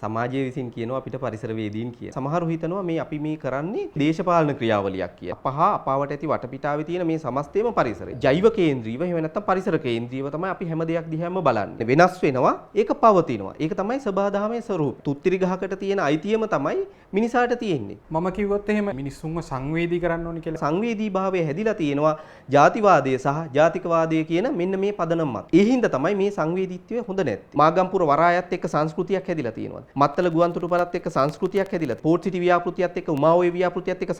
සමාජය විසින් කියනවා අපිට පරිසරවේදීන් කියලා. සමහරු හිතනවා මේ අපි මේ කරන්නේ දේශපාලන ක්‍රියාවලියක් කියලා. අපහ අපාවට ඇති වටපිටාවේ තියෙන මේ සමස්තයම පරිසරය. ජෛව කේන්ද්‍රීයව එහෙම නැත්නම් පරිසර කේන්ද්‍රීයව තමයි අපි හැම දෙයක් දිහාම බලන්නේ. වෙනස් වෙනවා, ඒක පවතිනවා. ඒක තමයි සබහාදහමේ ස්වરૂපය. තුත්තිරි ගහකට තියෙන අයිතියම තමයි මිනිසාට තියෙන්නේ. මම කිව්වොත් එහෙම මිනිස්සුන්ව සංවේදී කරන්න ඕනි කියලා. සංවේදී භාවය හැදිලා තියෙනවා ජාතිවාදය සහ ජාතිකවාදය කියන මෙන්න මේ පදනම මත. ඒ හින්දා තමයි මේ සංවේදීත්වය හොඳ නැත්තේ. මාගම්පුර වරායත් එක්ක සංස්කෘතියක් හැදිලා තියෙනවා. මත්තල ගුවන්තොටුපළත් එක්ක සංස්කෘතියක් හැදිලා, පෝට් සිටි ව්‍යාපෘතියත් එක්ක උමාඔය ව්‍යාපෘතියත් එක්ක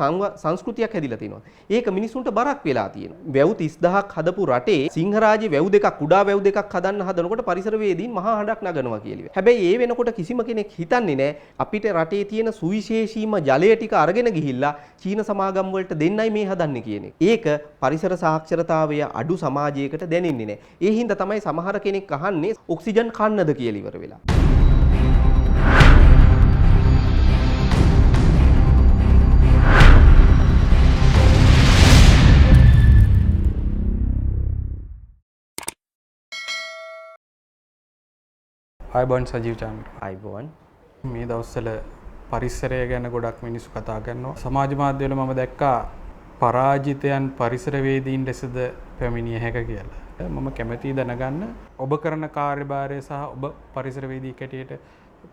සංස්කෘතියක් හැදිලා තියෙනවා. ඒක මිනිසුන්ට බරක් වෙලා තියෙනවා. වැව් 30000ක් හදපු රටේ සිංහරාජේ වැව් දෙකක්, කුඩා වැව් දෙකක් හදන්න හදනකොට පරිසරවේදීන් මහා හඬක් නගනවා කියලා. හැබැයි ඒ වෙනකොට කිසිම කෙනෙක් හිතන්නේ නැහැ අපිට රටේ තියෙන සුවිශේෂීම ජලය ටික අරගෙන ගිහිල්ලා චීන සමාගම් වලට දෙන්නයි මේ හදන්නේ කියන එක. ඒක පරිසර සාක්ෂරතාවය අඩු සමාජයකට දැනෙන්නේ නැහැ. ඒ හින්දා තමයි සමහර කෙනෙක් අහන්නේ ඔක්සිජන් කන්නද කියලා ඉවර වෙලා. ආයුබෝවන් සජීව් චාමිර. ආයුබෝවන්. මේ දවස්වල පරිසරය ගැන ගොඩක් මිනිස්සු කතා කරනවා. සමාජ මාධ්‍යවල මම දැක්කා පරාජිතයන් පරිසරවේදීන් ලෙසද පැමිණිය හැක කියලා. මම කැමැතියි දැනගන්න ඔබ කරන කාර්යභාරය සහ ඔබ පරිසරවේදී කැටියට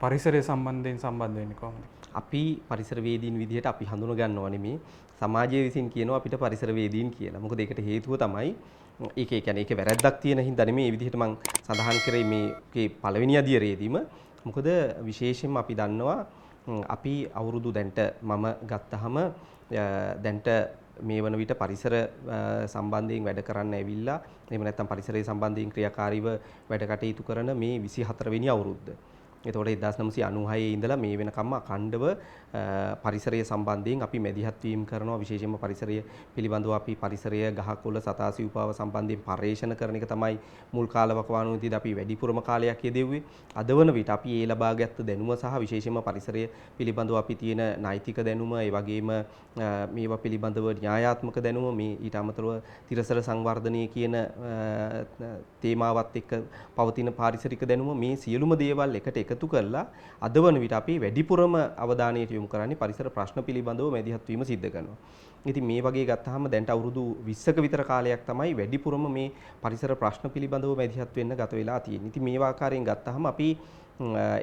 පරිසරය සම්බන්ධයෙන් සම්බන්ධ වෙන්නේ කොහොමද? අපි පරිසරවේදීන් විදිහට අපි හඳුන ගන්නවා නෙමේ. සමාජය විසින් කියනවා අපිට පරිසරවේදීන් කියලා. මොකද ඒකට හේතුව තමයි ඒ කියන්නේ ඒකේ වැරැද්දක් තියෙන හින්දා නෙමේ මේ විදිහට මම සඳහන් කරේ මේකේ පළවෙනි අදියරේදීම. මොකද විශේෂයෙන්ම අපි දන්නවා අපි අවුරුදු දැන්ට මම ගත්තහම දැන්ට මේ වන විට පරිසර සම්බන්ධයෙන් වැඩ කරන්න ඇවිල්ලා එහෙම නැත්නම් පරිසරය සම්බන්ධයෙන් ක්‍රියාකාරීව වැඩ කටයුතු කරන මේ 24 වෙනි අවුරුද්ද. එතකොට 1996 ඉඳලා මේ වෙනකම්ම අඛණ්ඩව පරිසරය සම්බන්ධයෙන් අපි මැදිහත් වීම කරනවා. විශේෂයෙන්ම පරිසරය පිළිබඳව අපි පරිසරය ගහකොළ සතා සිව්පාව සම්බන්ධයෙන් පර්යේෂණ කරන එක තමයි මුල් කාලවකවානුවේදී අපි වැඩිපුරම කාලයක් යෙදෙව්වේ. අද වන විට අපි ඒ ලබාගත් දැනුම සහ විශේෂයෙන්ම පරිසරය පිළිබඳව අපි තියෙන නෛතික දැනුම, ඒ වගේම මේවා පිළිබඳව න්‍යායාත්මක දැනුම, මේ ඊට අමතරව තිරසර සංවර්ධනය කියන තේමාවත් එක්ක පවතින පාරිසරික දැනුම, මේ සියලුම දේවල් එකට එකතු කරලා අද වන විට අපි වැඩිපුරම අවධානයට යොමු කරන්නේ පරිසර ප්‍රශ්න පිළිබඳව මැදිහත් වීම සිද්ධ කරනවා. ඉතින් මේ වගේ ගත්තාම දැන්ට අවුරුදු 20ක විතර කාලයක් තමයි වැඩිපුරම මේ පරිසර ප්‍රශ්න පිළිබඳව මැදිහත් වෙන්න ගත වෙලා තියෙන්නේ. ඉතින් මේ ආකාරයෙන් ගත්තාම අපි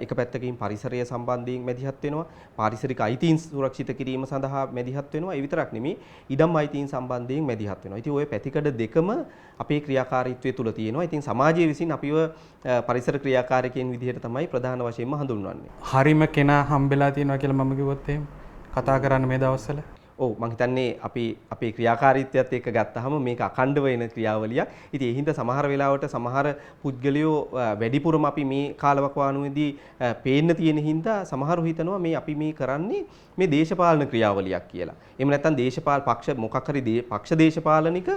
එක පැත්තකින් පරිසරය සම්බන්ධයෙන් මැදිහත් වෙනවා, පාරිසරික අයිතීන් සුරක්ෂිත කිරීම සඳහා මැදිහත් වෙනවා. ඒ විතරක් නෙමෙයි ඉඩම් අයිතීන් සම්බන්ධයෙන් මැදිහත් වෙනවා. ඉතින් ওই පැතිකඩ දෙකම අපේ ක්‍රියාකාරීත්වය තුල තියෙනවා. ඉතින් සමාජය විසින් අපිව පරිසර ක්‍රියාකාරකයන් විදිහට තමයි ප්‍රධාන වශයෙන්ම හඳුන්වන්නේ. හරිම කෙනා හම්බෙලා තියෙනවා කියලා මම කිව්වොත් එහෙම කතා කරන්න මේ දවස්වල. ඔව් මම හිතන්නේ අපි අපේ ක්‍රියාකාරීත්වයත් එක්ක ගත්තාම මේක අඛණ්ඩව එන ක්‍රියාවලියක්. ඉතින් ඒ හින්දා සමහර වෙලාවට සමහර පුද්ගලයෝ වැඩිපුරම අපි මේ කාලවකවානුවේදී පේන්න තියෙන හින්දා සමහරු හිතනවා මේ අපි මේ කරන්නේ මේ දේශපාලන ක්‍රියාවලියක් කියලා. එහෙම නැත්නම් දේශපාල පක්ෂ මොකක් හරි පක්ෂ දේශපාලනික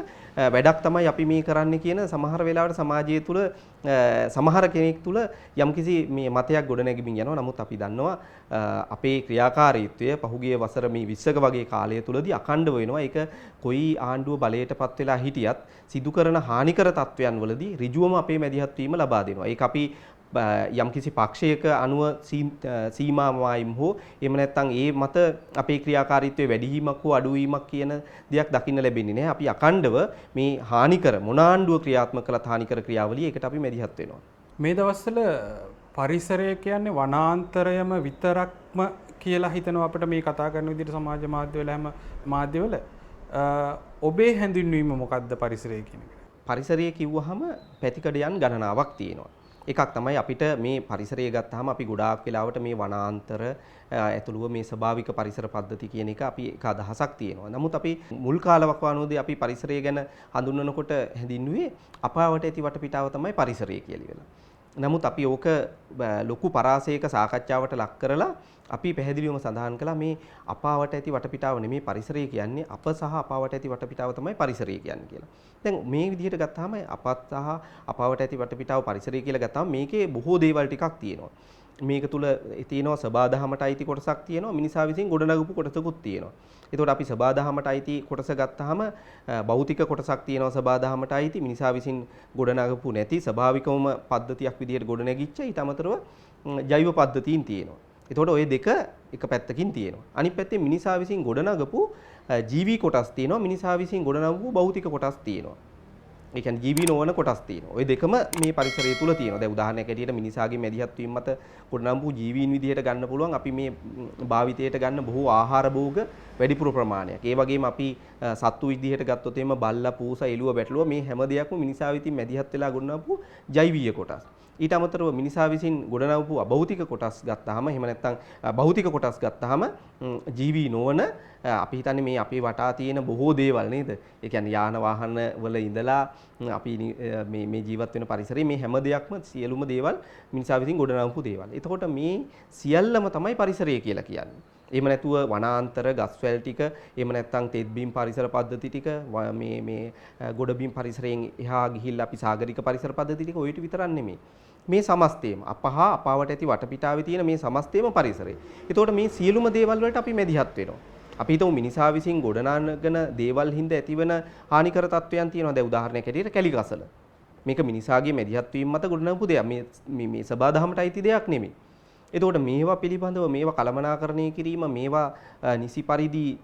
වැඩක් තමයි අපි මේ කරන්නේ කියන සමහර වෙලාවට සමාජය තුළ සමහර කෙනෙක් තුළ යම්කිසි මේ මතයක් ගොඩනැගෙමින් යනවා. නමුත් අපි දන්නවා අපේ ක්‍රියාකාරීත්වය පහුගිය වසර මේ 20ක වගේ කාලය තුලදී අඛණ්ඩව වෙනවා. ඒක කොයි ආණ්ඩුව බලයටපත් වෙලා හිටියත් සිදු කරන හානිකර තත්වයන් වලදී ඍජුවම අපේ මැදිහත් වීම ලබා දෙනවා. ඒක අපි යම්කිසි පක්ෂයක අනුව සීමාවයිම් හෝ එහෙම නැත්නම් ඒ මත අපේ ක්‍රියාකාරීත්වයේ වැඩිවීමක් හෝ අඩුවීමක් කියන දෙයක් දකින්න ලැබෙන්නේ නැහැ. අපි අඛණ්ඩව මේ හානිකර මොන ආණ්ඩුව ක්‍රියාත්මක කළත් හානිකර ක්‍රියාවලිය ඒකට අපි මැදිහත් වෙනවා. මේ දවස්වල පරිසරය කියන්නේ වනාන්තරයම විතරක්ම කියලා හිතනවා අපිට මේ කතා කරන විදිහට සමාජ මාධ්‍යවල හැම මාධ්‍යවල. ඔබේ හැඳින්වීම මොකක්ද පරිසරය කියන එක? පරිසරය කිව්වහම පැතිකඩයන් ගණනාවක් තියෙනවා. එකක් තමයි අපිට මේ පරිසරය ගත්තාම අපි ගොඩාක් වෙලාවට මේ වනාන්තර ඇතුළුව මේ ස්වභාවික පරිසර පද්ධති කියන එක අපි එක අදහසක් තියෙනවා. නමුත් අපි මුල් කාලවකවානුවේදී අපි පරිසරය ගැන හඳුන්වනකොට හැඳින්වුවේ අපාවට ඇති වටපිටාව තමයි පරිසරය කියලා වෙලා. නමුත් අපි ඕක ලොකු පරාසයක සාකච්ඡාවට ලක් කරලා අපි පැහැදිලිවම සඳහන් කළා මේ අපාවට ඇති වටපිටාව නෙමේ පරිසරය කියන්නේ අප සහ අපාවට ඇති වටපිටාව තමයි පරිසරය කියන්නේ කියලා. දැන් මේ විදිහට ගත්තාම අපත් සහ අපාවට ඇති වටපිටාව පරිසරය කියලා ගත්තාම මේකේ බොහෝ දේවල් ටිකක් තියෙනවා. මේක තුල තියෙනවා සබාදහමට අයිති කොටසක් තියෙනවා, මිනිසා විසින් ගොඩනගපු කොටසකුත් තියෙනවා. එතකොට අපි සබාදහමට අයිති කොටස ගත්තාම භෞතික කොටසක් තියෙනවා සබාදහමට අයිති, මිනිසා විසින් ගොඩනගපු නැති ස්වභාවිකවම පද්ධතියක් විදිහට ගොඩනැගිච්ච. ඊට අමතරව ජෛව පද්ධතීන් තියෙනවා. එතකොට ওই දෙක එක පැත්තකින් තියෙනවා. අනිත් පැත්තේ මිනිසා විසින් ගොඩනගපු ජීවි කොටස් තියෙනවා. මිනිසා විසින් ගොඩනගපු භෞතික කොටස් තියෙනවා. ඒ කියන්නේ ජීවි නොවන කොටස් තියෙනවා. ওই දෙකම මේ පරිසරය තුල තියෙනවා. දැන් උදාහරණයක් ඇටියට මිනිසාගේ මැදිහත් වීම මත ගොඩනගපු ජීවීන් විදිහට ගන්න පුළුවන් අපි මේ භාවිතයට ගන්න බොහෝ ආහාර භෝග වැඩිපුර ප්‍රමාණයක්. ඒ වගේම අපි සත්තු විදිහට ගත්තොත් එimhe බල්ලා, පූසා, එළුව, බැටළුව මේ හැම දෙයක්ම මිනිසා විසින් මැදිහත් වෙලා ගොඩනගපු ජෛවීය කොටස්. ඊට අමතරව මිනිසා විසින් ගොඩනගපු අභෞතික කොටස් ගත්තාම එහෙම නැත්නම් භෞතික කොටස් ගත්තාම ජීවී නොවන අපි හිතන්නේ මේ අපේ වටා තියෙන බොහෝ දේවල් නේද? ඒ කියන්නේ යාන වාහන වල ඉඳලා අපි මේ ජීවත් වෙන පරිසරයේ මේ හැම දෙයක්ම සියලුම දේවල් මිනිසා විසින් ගොඩනගපු දේවල්. එතකොට මේ සියල්ලම තමයි පරිසරය කියලා කියන්නේ. එහෙම නැතුව වනාන්තර, ගස්වැල් ටික, එහෙම නැත්නම් තෙත්බීම් පරිසර පද්ධති ටික, මේ ගොඩබිම් පරිසරයෙන් එහා ගිහිල්ලා අපි සාගරික පරිසර පද්ධති ටික ඔය ටික විතරක් නෙමෙයි. මේ සමස්තයම අපහා අපාවට ඇති වටපිටාවේ තියෙන මේ සමස්තයම පරිසරය. එතකොට මේ සියලුම දේවල් වලට අපි මැදිහත් වෙනවා. අපි හිතමු මිනිසා විසින් ගොඩනගන දේවල් හින්දා ඇතිවන හානිකර තත්වයන් තියෙනවා. දැන් උදාහරණයක් ඇටියට කැලිකසල. මේක මිනිසාගේ මැදිහත් වීම මත ගොඩනගපු දෙයක්. මේ සබාදහමට අයිති දෙයක් නෙමෙයි. එතකොට මේවා පිළිබඳව මේවා කළමනාකරණය කිරීම, මේවා නිසි පරිදි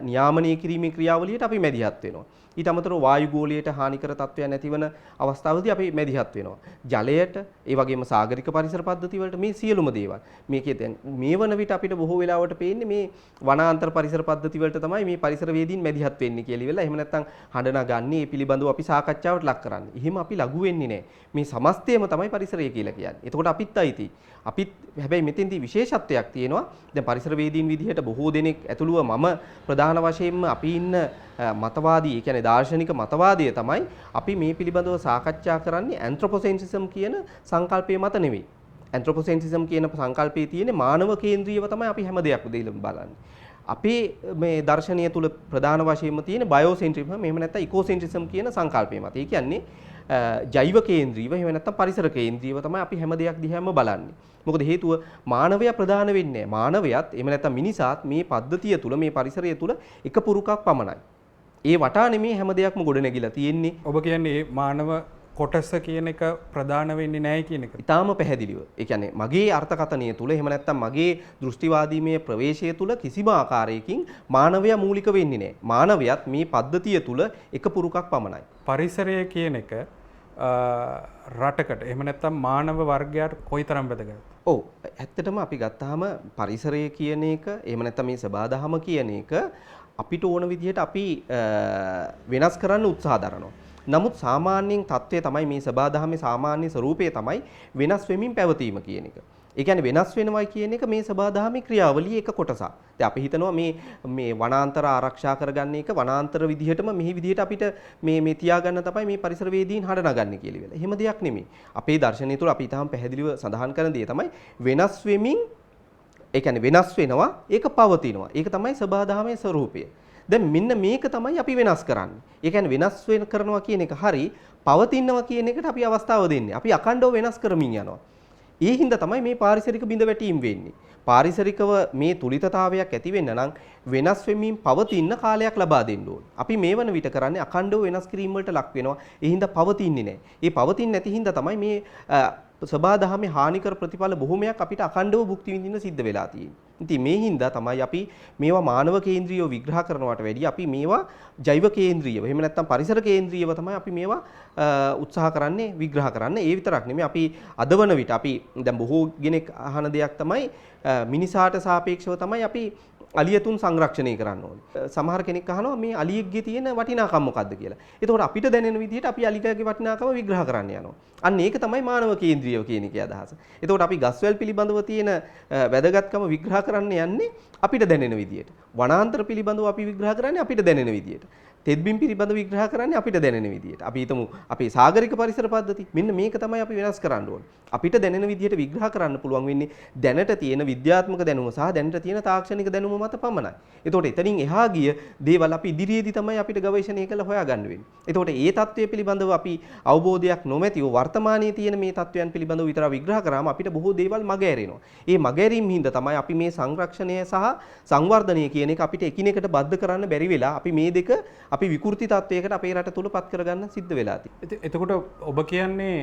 නියාමනය කිරීමේ ක්‍රියාවලියට අපි මැදිහත් වෙනවා. ඊට අමතරව වායු ගෝලයට හානිකර තත්ත්වයන් නැතිවන අවස්ථාවලදී අපි මැදිහත් වෙනවා. ජලයට, ඒ වගේම සාගරික පරිසර පද්ධති වලට මේ සියලුම දේවල්. මේකේ දැන් මේ වන විට අපිට බොහෝ වෙලාවට පේන්නේ මේ වනාන්තර පරිසර පද්ධති වලට තමයි මේ පරිසර වේදීන් මැදිහත් වෙන්නේ කියලා ඉවරලා. එහෙම නැත්නම් හඬ නගන්නේ ඒ පිළිබඳව අපි සාකච්ඡාවට ලක් කරන්නේ. එහෙම අපි ලඝු වෙන්නේ නැහැ. මේ සමස්තයම තමයි පරිසරය කියලා කියන්නේ. එතකොට අපිත් අයිති. අපිත් හැබැයි මෙතෙන්දී විශේෂත්වයක් තියෙනවා. දැන් පරිසර වේදීන් විදිහට බොහෝ දෙනෙක් ඇතුළුව මම ප්‍රධාන වශයෙන්ම අපි ඉන්න මතවාදී, ඒ කියන්නේ දාර්ශනික මතවාදය තමයි අපි මේ පිළිබඳව සාකච්ඡා කරන්නේ ඇන්ත්‍රොපොසෙන්ට්‍රිසම් කියන සංකල්පය මත නෙවෙයි. ඇන්ත්‍රොපොසෙන්ට්‍රිසම් කියන සංකල්පයේ තියෙන්නේ මානව කේන්ද්‍රීයව තමයි අපි හැම දෙයක්ම බලන්නේ. අපේ මේ දර්ශනය තුල ප්‍රධාන වශයෙන්ම තියෙන බයෝසෙන්ට්‍රිසම්, එහෙම නැත්නම් ඉකෝසෙන්ට්‍රිසම් කියන සංකල්පය මත. ඒ කියන්නේ ජෛව කේන්ද්‍රීයව, එහෙම නැත්නම් පරිසර කේන්ද්‍රීයව තමයි අපි හැම දෙයක් දිහාම බලන්නේ. මොකද හේතුව මානවයා ප්‍රධාන වෙන්නේ නැහැ. මානවයාත් එහෙම නැත්නම් මිනිසාත් මේ පද්ධතිය තුල, මේ පරිසරය තුල එක පුරුකක් පමණයි. ඒ වටා නෙමේ හැම දෙයක්ම ගොඩ නැගිලා තියෙන්නේ. ඔබ කියන්නේ මානව කොටස කියන එක ප්‍රධාන වෙන්නේ නැහැ කියන එක. ඊටාම පැහැදිලිව. ඒ කියන්නේ මගේ අර්ථකථනය තුල, එහෙම නැත්නම් මගේ දෘෂ්ටිවාදීමය ප්‍රවේශය තුල කිසිම ආකාරයකින් මානවයා මූලික වෙන්නේ නැහැ. මානවයාත් මේ පද්ධතිය තුල එක පුරුකක් පමණයි. පරිසරය කියන එක රටකට එහෙම නැත්නම් මානව වර්ගයාට කොයිතරම් වැදගත්ද? ඔව්, ඇත්තටම අපි ගත්තාම පරිසරය කියන එක, එහෙම නැත්නම් මේ සබාදහම කියන එක අපිට ඕන විදිහට අපි වෙනස් කරන්න උත්සාහ දරනවා. නමුත් සාමාන්‍යයෙන් தත්ත්වය තමයි මේ සබාදහමේ සාමාන්‍ය ස්වરૂපය තමයි වෙනස් වෙමින් පැවතීම කියන එක. ඒ කියන්නේ වෙනස් වෙනවයි කියන එක මේ සබාදහමේ ක්‍රියාවලියේ එක කොටසක්. දැන් අපි හිතනවා මේ වනාන්තර ආරක්ෂා කරගන්න එක වනාන්තර විදිහටම මෙහි විදිහට අපිට මේ තියාගන්න තමයි මේ පරිසර වේදීන් හඬ නගන්නේ කියලා වෙලා. එහෙම දෙයක් නෙමෙයි. අපේ දර්ශනය තුළ අපි තාම පැහැදිලිව සඳහන් කරන දේ තමයි වෙනස් වෙමින්, ඒ කියන්නේ වෙනස් වෙනවා, ඒක පවතිනවා. ඒක තමයි සබාදහමේ ස්වરૂපය. දැන් මෙන්න මේක තමයි අපි වෙනස් කරන්නේ. ඒ කියන්නේ වෙනස් වෙන කරනවා කියන එක හරි, පවතිනවා කියන එකට අපි අවස්ථාව දෙන්නේ. අපි අඛණ්ඩව වෙනස් කරමින් යනවා. ඒ හින්දා තමයි මේ පාරිසරික බිඳ වැටීම් වෙන්නේ. පාරිසරිකව මේ තුලිතතාවයක් ඇති වෙන්න නම් වෙනස් වෙමින් පවතින කාලයක් ලබා දෙන්න ඕනේ. අපි මේ වන විට කරන්නේ අඛණ්ඩව වෙනස් කිරීම වලට ලක් වෙනවා. ඒ හින්දා පවතින්නේ නැහැ. ඒ පවතින්නේ නැති හින්දා තමයි මේ සබාදහමේ හානිකර ප්‍රතිඵල බොහොමයක් අපිට අඛණ්ඩව භුක්ති විඳින්න සිද්ධ වෙලා තියෙන්නේ. ඉතින් මේ හින්දා තමයි අපි මේවා මානව කේන්ද්‍රීයව විග්‍රහ කරනවට වැඩිය අපි මේවා ජෛව කේන්ද්‍රීයව, එහෙම නැත්නම් පරිසර කේන්ද්‍රීයව තමයි අපි මේවා උත්සාහ කරන්නේ විග්‍රහ කරන්න. ඒ විතරක් නෙමෙයි, අපි අදවන විට අපි දැන් බොහෝ කෙනෙක් අහන දෙයක් තමයි මිනිසාට සාපේක්ෂව තමයි අපි අලියතුන් සංරක්ෂණය කරන්න ඕනේ. සමහර කෙනෙක් අහනවා මේ අලියෙක්ගේ තියෙන වටිනාකම මොකක්ද කියලා. ඒතකොට අපිට දැනෙන විදිහට අපි අලියගේ වටිනාකම විග්‍රහ කරන්න යනවා. අන්න ඒක තමයි මානව කේන්ද්‍රීයව කියන එකේ අදහස. ඒතකොට අපි ගස්වැල් පිළිබඳව තියෙන වැදගත්කම විග්‍රහ කරන්න යන්නේ අපිට දැනෙන විදිහට. වනාන්තර පිළිබඳව අපි විග්‍රහ කරන්නේ අපිට දැනෙන විදිහට. තෙත්බිම් පිළිබඳව විග්‍රහ කරන්නේ අපිට දැනෙන විදිහට. අපි හිතමු අපේ සාගරික පරිසර පද්ධති. මෙන්න මේක තමයි අපි වෙනස් කරන්න ඕනේ. අපිට දැනෙන විදිහට විග්‍රහ කරන්න පුළුවන් වෙන්නේ දැනට තියෙන විද්‍යාත්මක දැනුම සහ දැනට තියෙන තාක්ෂණික දැනුම මත පමණයි. එතකොට එතනින් එහා ගිය දේවල් අපි ඉදිරියේදී තමයි අපිට ගවේෂණය කරලා හොයාගන්න වෙන්නේ. එතකොට ඒ தත්ත්වය පිළිබඳව අපි අවබෝධයක් නොමැතිව වර්තමානයේ තියෙන මේ தත්ත්වයන් පිළිබඳව විතර විග්‍රහ කරාම අපිට බොහෝ දේවල් මගහැරෙනවා. ඒ මගහැරීම් හින්දා තමයි අපි මේ සංරක්ෂණය සහ සංවර්ධනය කියන එක අපිට එකිනෙකට බද්ධ කරන්න බැරි වෙලා අපි මේ දෙක අපි විකෘති තත්වයකට අපේ රට තුල පත් කරගන්න සිද්ධ වෙලා තියෙනවා. එතකොට ඔබ කියන්නේ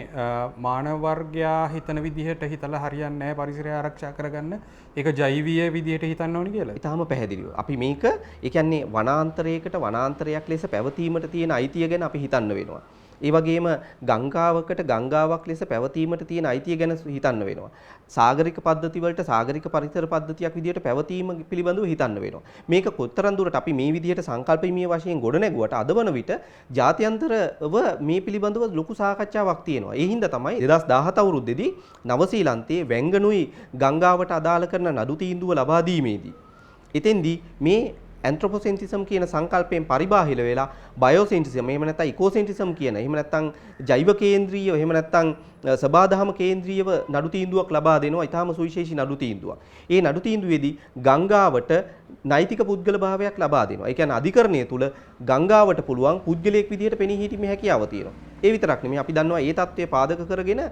මානව වර්ගයා හිතන විදිහට හිතලා හරියන්නේ නැහැ පරිසරය ආරක්ෂා කරගන්න. ඒක ජෛවීය විදිහට හිතන්න ඕනි කියලා. ඊටාම පැහැදිලිව. අපි මේක ඒ කියන්නේ වනාන්තරයකට වනාන්තරයක් ලෙස පැවතීමට තියෙන අයිතිය ගැන අපි හිතන්න වෙනවා. ඒ වගේම ගංගාවකට ගංගාවක් ලෙස පැවතීමට තියෙන අයිතිය ගැන හිතන්න වෙනවා. සාගරික පද්ධති වලට සාගරික පරිසර පද්ධතියක් විදිහට පැවතීම පිළිබඳව හිතන්න වෙනවා. මේක කොතරම් දුරට අපි මේ විදිහට සංකල්පීය වශයෙන් ගොඩනැගුවට අද වන විට ජාත්‍යන්තරව මේ පිළිබඳව ලොකු සාකච්ඡාවක් තියෙනවා. ඒ හින්දා තමයි 2017 අවුරුද්දේදී නවසීලන්තයේ වැංගනුයි ගංගාවට අදාළ කරන නඩු තීන්දුව ලබා දීමේදී එතෙන්දී මේ ඇන්ත්‍රොපොසෙන්ට්‍රිසම් කියන සංකල්පයෙන් පරිබාහිර වෙලා බයෝසෙන්ට්‍රිසම් එහෙම නැත්නම් ඉකෝසෙන්ට්‍රිසම් කියන එහෙම නැත්නම් ජෛව කේන්ද්‍රීය එහෙම නැත්නම් සබාදහම කේන්ද්‍රීයව නඩු තීන්දුවක් ලබා දෙනවා. ඊටාම සුවිශේෂී නඩු තීන්දුවක්. ඒ නඩු තීන්දුවේදී ගංගාවට නෛතික පුද්ගල භාවයක් ලබා දෙනවා. ඒ කියන්නේ අධිකරණය තුල ගංගාවට පුළුවන් පුද්ගලයෙක් විදිහට පෙනී සිටීමේ හැකියාව තියෙනවා. ඒ විතරක් නෙමෙයි අපි දන්නවා ඒ தත්ත්වය පාදක කරගෙන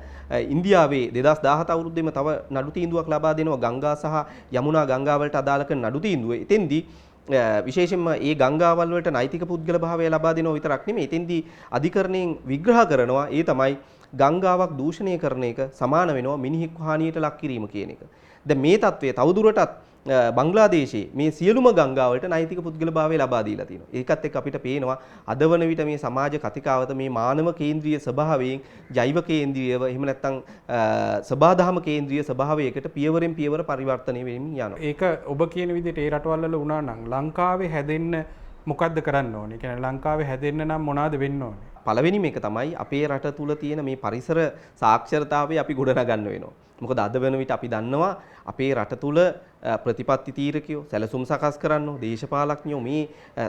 ඉන්දියාවේ 2017 අවුරුද්දේම තව නඩු තීන්දුවක් ලබා දෙනවා ගංගා සහ යමුනා ගංගාවලට අදාළ කරන නඩු තීන්දුව. එතෙන්දී විශේෂයෙන්ම ඒ ගංගාවල් වලට නෛතික පුද්ගල භාවය ලබා දෙනවා විතරක් නෙමෙයි එතෙන්දී අධිකරණයෙන් විග්‍රහ කරනවා ඒ තමයි ගංගාවක් දූෂණය කරන එක සමාන වෙනවා මිනිහෙක් හානියට ලක් කිරීම කියන එක. දැන් මේ தત્ත්වය තවදුරටත් බංග්ලාදේශයේ මේ සියලුම ගංගාවලට නෛතික පුද්ගල භාවය ලබා දීලා තියෙනවා. ඒකත් එක්ක අපිට පේනවා අද වන විට මේ සමාජ කතිකාවත මේ මානව කේන්ද්‍රීය ස්වභාවයෙන් ජෛව කේන්ද්‍රීයව එහෙම නැත්නම් සබාධම කේන්ද්‍රීය ස්වභාවයකට පියවරෙන් පියවර පරිවර්තනය වෙමින් යනවා. ඒක ඔබ කියන විදිහට ඒ රටවල් වල වුණා නම් ලංකාවේ හැදෙන්න මොකද්ද කරන්න ඕනේ? ඒ කියන්නේ ලංකාවේ හැදෙන්න නම් මොනවද වෙන්න ඕනේ? පළවෙනිම එක තමයි අපේ රට තුල තියෙන මේ පරිසර සාක්ෂරතාවය අපි ගොඩනගන්න වෙනවා. මොකද අද වෙන විට අපි දන්නවා අපේ රට තුල ප්‍රතිපත්ති තීරකයෝ සැලසුම් සකස් කරන්නෝ දේශපාලඥයෝ මේ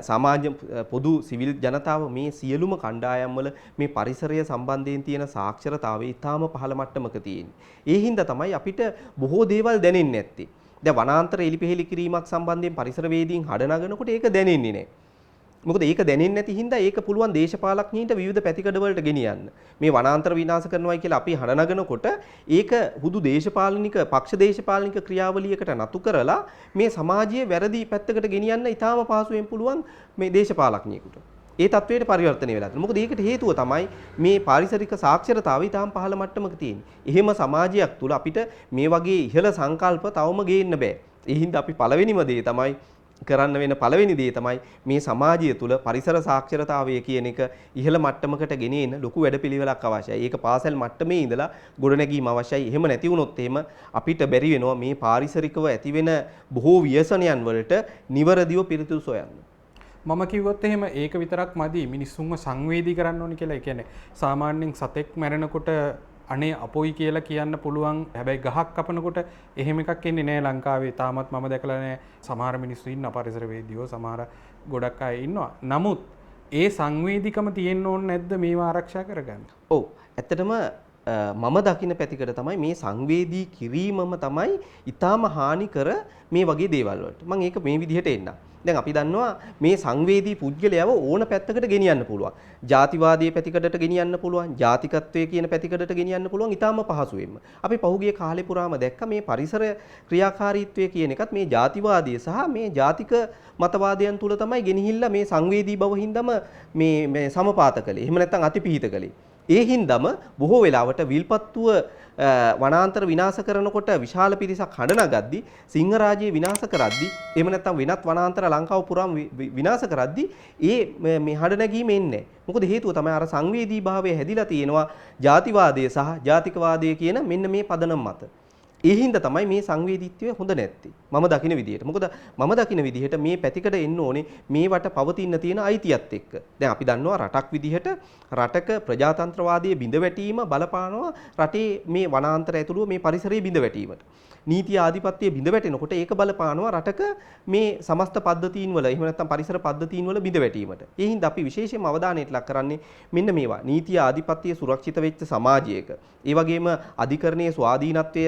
සමාජ පොදු සිවිල් ජනතාව මේ සියලුම කණ්ඩායම් වල මේ පරිසරය සම්බන්ධයෙන් තියෙන සාක්ෂරතාවය ඉතාම පහළ මට්ටමක තියෙන්නේ. ඒ හින්දා තමයි අපිට බොහෝ දේවල් දැනෙන්නේ නැත්තේ. දැන් වනාන්තර එලිපෙහෙලි කිරීමක් සම්බන්ධයෙන් පරිසරවේදීන් හඩනගනකොට ඒක දැනෙන්නේ නැහැ. මොකද ඒක දැනෙන්නේ නැති හින්දා ඒක පුළුවන් දේශපාලඥයින්ට විවිධ පැතිකඩ වලට ගෙනියන්න. මේ වනාන්තර විනාශ කරනවායි කියලා අපි හඬනගනකොට ඒක හුදු දේශපාලනික පක්ෂ දේශපාලනික ක්‍රියාවලියකට නතු කරලා මේ සමාජයේ වැරදි පැත්තකට ගෙනියන්න ඉතාම පහසුවෙන් පුළුවන් මේ දේශපාලඥයෙකුට. ඒ තත්වයට පරිවර්තනය වෙලා තියෙනවා. මොකද ඒකට හේතුව තමයි මේ පාරිසරික සාක්ෂරතාවය ඉතාම පහළ මට්ටමක තියෙන්නේ. එහෙම සමාජයක් තුල අපිට මේ වගේ ඉහළ සංකල්ප තවම ගේන්න බෑ. ඒ හින්දා අපි පළවෙනිම දේ තමයි කරන්න වෙන පළවෙනි දේ තමයි මේ සමාජය තුළ පරිසර සාක්ෂරතාවය කියන එක ඉහළ මට්ටමකට ගෙනෙන්න ලොකු වැඩපිළිවෙලක් අවශ්‍යයි. ඒක පාසල් මට්ටමේ ඉඳලා ගොඩනැගීම අවශ්‍යයි. එහෙම නැති වුණොත් එහෙම අපිට බැරි වෙනවා මේ පාරිසරිකව ඇතිවෙන බොහෝ ව්‍යසනයන් වලට නිවැරදිව පිළිතුරු සොයන්න. මම කිව්වොත් එහෙම ඒක විතරක් මදි මිනිස්සුන්ව සංවේදී කරන්න ඕනි කියලා. ඒ කියන්නේ සාමාන්‍යයෙන් සතෙක් මැරෙනකොට අනේ අපොයි කියලා කියන්න පුළුවන්. හැබැයි ගහක් කපනකොට එහෙම එකක් එන්නේ නෑ ලංකාවේ. තාමත් මම දැකලා නෑ. සමහර මිනිස්සු ඉන්න පරිසරවේදියෝ සමහර ගොඩක් අය ඉන්නවා. නමුත් ඒ සංවේදීකම තියෙන්න ඕනේ නැද්ද මේවා ආරක්ෂා කරගන්න? ඔව්. ඇත්තටම මම දකින පැතිකඩ තමයි මේ සංවේදී කිරීමම තමයි ඊටාම හානිකර මේ වගේ දේවල් වලට. මම ඒක මේ විදිහට එන්නම්. දැන් අපි දන්නවා මේ සංවේදී පුද්ගලයව ඕන පැත්තකට ගෙනියන්න පුළුවන්. ජාතිවාදයේ පැතිකඩට ගෙනියන්න පුළුවන්. ජාතිකත්වයේ කියන පැතිකඩට ගෙනියන්න පුළුවන් ඊටාම පහසුවෙන්ම. අපි පහුගිය කාලේ පුරාම දැක්ක මේ පරිසර ක්‍රියාකාරීත්වය කියන එකත් මේ ජාතිවාදය සහ මේ ජාතික මතවාදයන් තුල තමයි ගෙනහිල්ලා මේ සංවේදී බව හින්දාම මේ සමපාත කළේ. එහෙම නැත්නම් අතිපීත කළේ. ඒ හින්දාම බොහෝ වෙලාවට විල්පත්තුව වනාන්තර විනාශ කරනකොට විශාල පිරිසක් හඬනගද්දි සිංහරාජ්‍යය විනාශ කරද්දි එහෙම නැත්නම් වෙනත් වනාන්තර ලංකාව පුරාම විනාශ කරද්දි මේ හඬනැගීම එන්නේ. මොකද හේතුව තමයි අර සංවේදී භාවය හැදිලා තියෙනවා ජාතිවාදය සහ ජාතිකවාදය කියන මෙන්න මේ පදනම මත. ඒ හින්දා තමයි මේ සංවේදීත්වය හොඳ නැත්තේ. මම දකින විදිහට. මොකද මම දකින විදිහට මේ පැතිකඩ එන්න ඕනේ මේවට පවතින තියෙන අයිතියත් එක්ක. දැන් අපි දන්නවා රටක් විදිහට රටක ප්‍රජාතන්ත්‍රවාදයේ බිඳ වැටීම බලපානවා රටේ මේ වනාන්තර ඇතුළුව මේ පරිසරයේ බිඳ වැටීමට. නීති ආධිපත්‍යයේ බිඳ වැටෙනකොට ඒක බලපානවා රටක මේ සමස්ත පද්ධතීන් වල එහෙම නැත්නම් පරිසර පද්ධතීන් වල බිඳ වැටීමට. ඒ හින්දා අපි විශේෂයෙන්ම අවධානයට ලක් කරන්නේ මෙන්න මේවා. නීති ආධිපත්‍යයේ සුරක්ෂිත වෙච්ච සමාජයක. ඒ වගේම අධිකරණයේ ස්වාධීනත්වය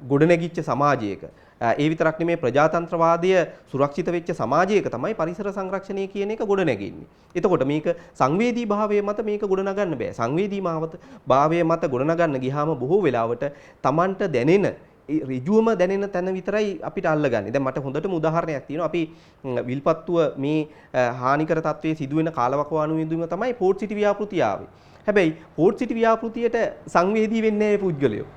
ගොඩනැගිච්ච සමාජයක. ඒ විතරක් නෙමේ ප්‍රජාතන්ත්‍රවාදය සුරක්ෂිත වෙච්ච සමාජයක තමයි පරිසර සංරක්ෂණය කියන එක ගොඩනැගෙන්නේ. එතකොට මේක සංවේදී භාවය මත මේක ගොඩනගන්න බෑ. සංවේදී භාවය මත ගොඩනගන්න ගියාම බොහෝ වෙලාවට Tamanට දැනෙන ඍජුවම දැනෙන තැන විතරයි අපිට අල්ලගන්නේ. දැන් මට හොඳටම උදාහරණයක් තියෙනවා. අපි විල්පත්තුව මේ හානිකර තත්වයේ සිදුවෙන කාලවකවානු විදුම තමයි පෝට් සිටි ව්‍යාපෘතිය ආවේ. හැබැයි පෝට් සිටි ව්‍යාපෘතියට සංවේදී වෙන්නේ නැහැ පුද්ගලයෝ.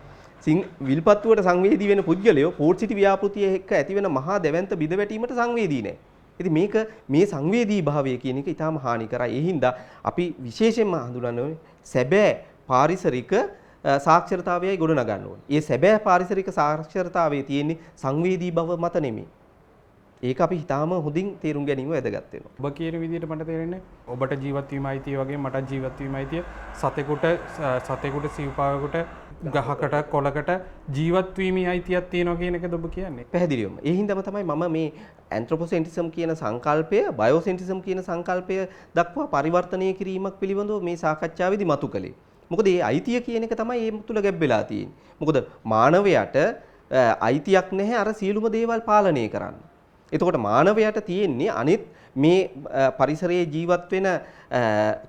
විල්පත්තුවට සංවේදී වෙන පුද්ගලයෝ පෝට් සිටි ව්‍යාපෘතිය එක්ක ඇතිවෙන මහා දැවැන්ත බිඳවැටීමට සංවේදී නැහැ. ඉතින් මේක මේ සංවේදී භාවය කියන එක ඊටාම හානිකරයි. ඒ හින්දා අපි විශේෂයෙන්ම හඳුනන්න ඕනේ සැබෑ පාරිසරික සාක්ෂරතාවයයි ගොඩනගන්න ඕනේ. ඒ සැබෑ පාරිසරික සාක්ෂරතාවයේ තියෙන්නේ සංවේදී බව මත නෙමෙයි. ඒක අපි හිතාම හොඳින් තේරුම් ගැනීම වැදගත් වෙනවා. ඔබ කියන විදිහට මට තේරෙන්නේ ඔබට ජීවත් වීම අයිතිය වගේ මට ජීවත් වීම අයිතිය සතෙකුට සිව්පාවකට ගහකට කොළකට ජීවත් වීමේ අයිතියක් තියෙනවා කියන එකද ඔබ කියන්නේ? පැහැදිලිවම. ඒ හින්දාම තමයි මම මේ ඇන්ත්‍රොපොසෙන්ට්‍රිසම් කියන සංකල්පය බයෝසෙන්ට්‍රිසම් කියන සංකල්පය දක්වා පරිවර්තනය කිරීමක් පිළිබඳව මේ සාකච්ඡාවේදී මතු කළේ. මොකද මේ අයිතිය කියන එක තමයි මේ තුල ගැබ් වෙලා තියෙන්නේ. මොකද මානවයාට අයිතියක් නැහැ අර සියලුම දේවල් පාලනය කරන්න. එතකොට මානවයාට තියෙන්නේ අනිත් මේ පරිසරයේ ජීවත් වෙන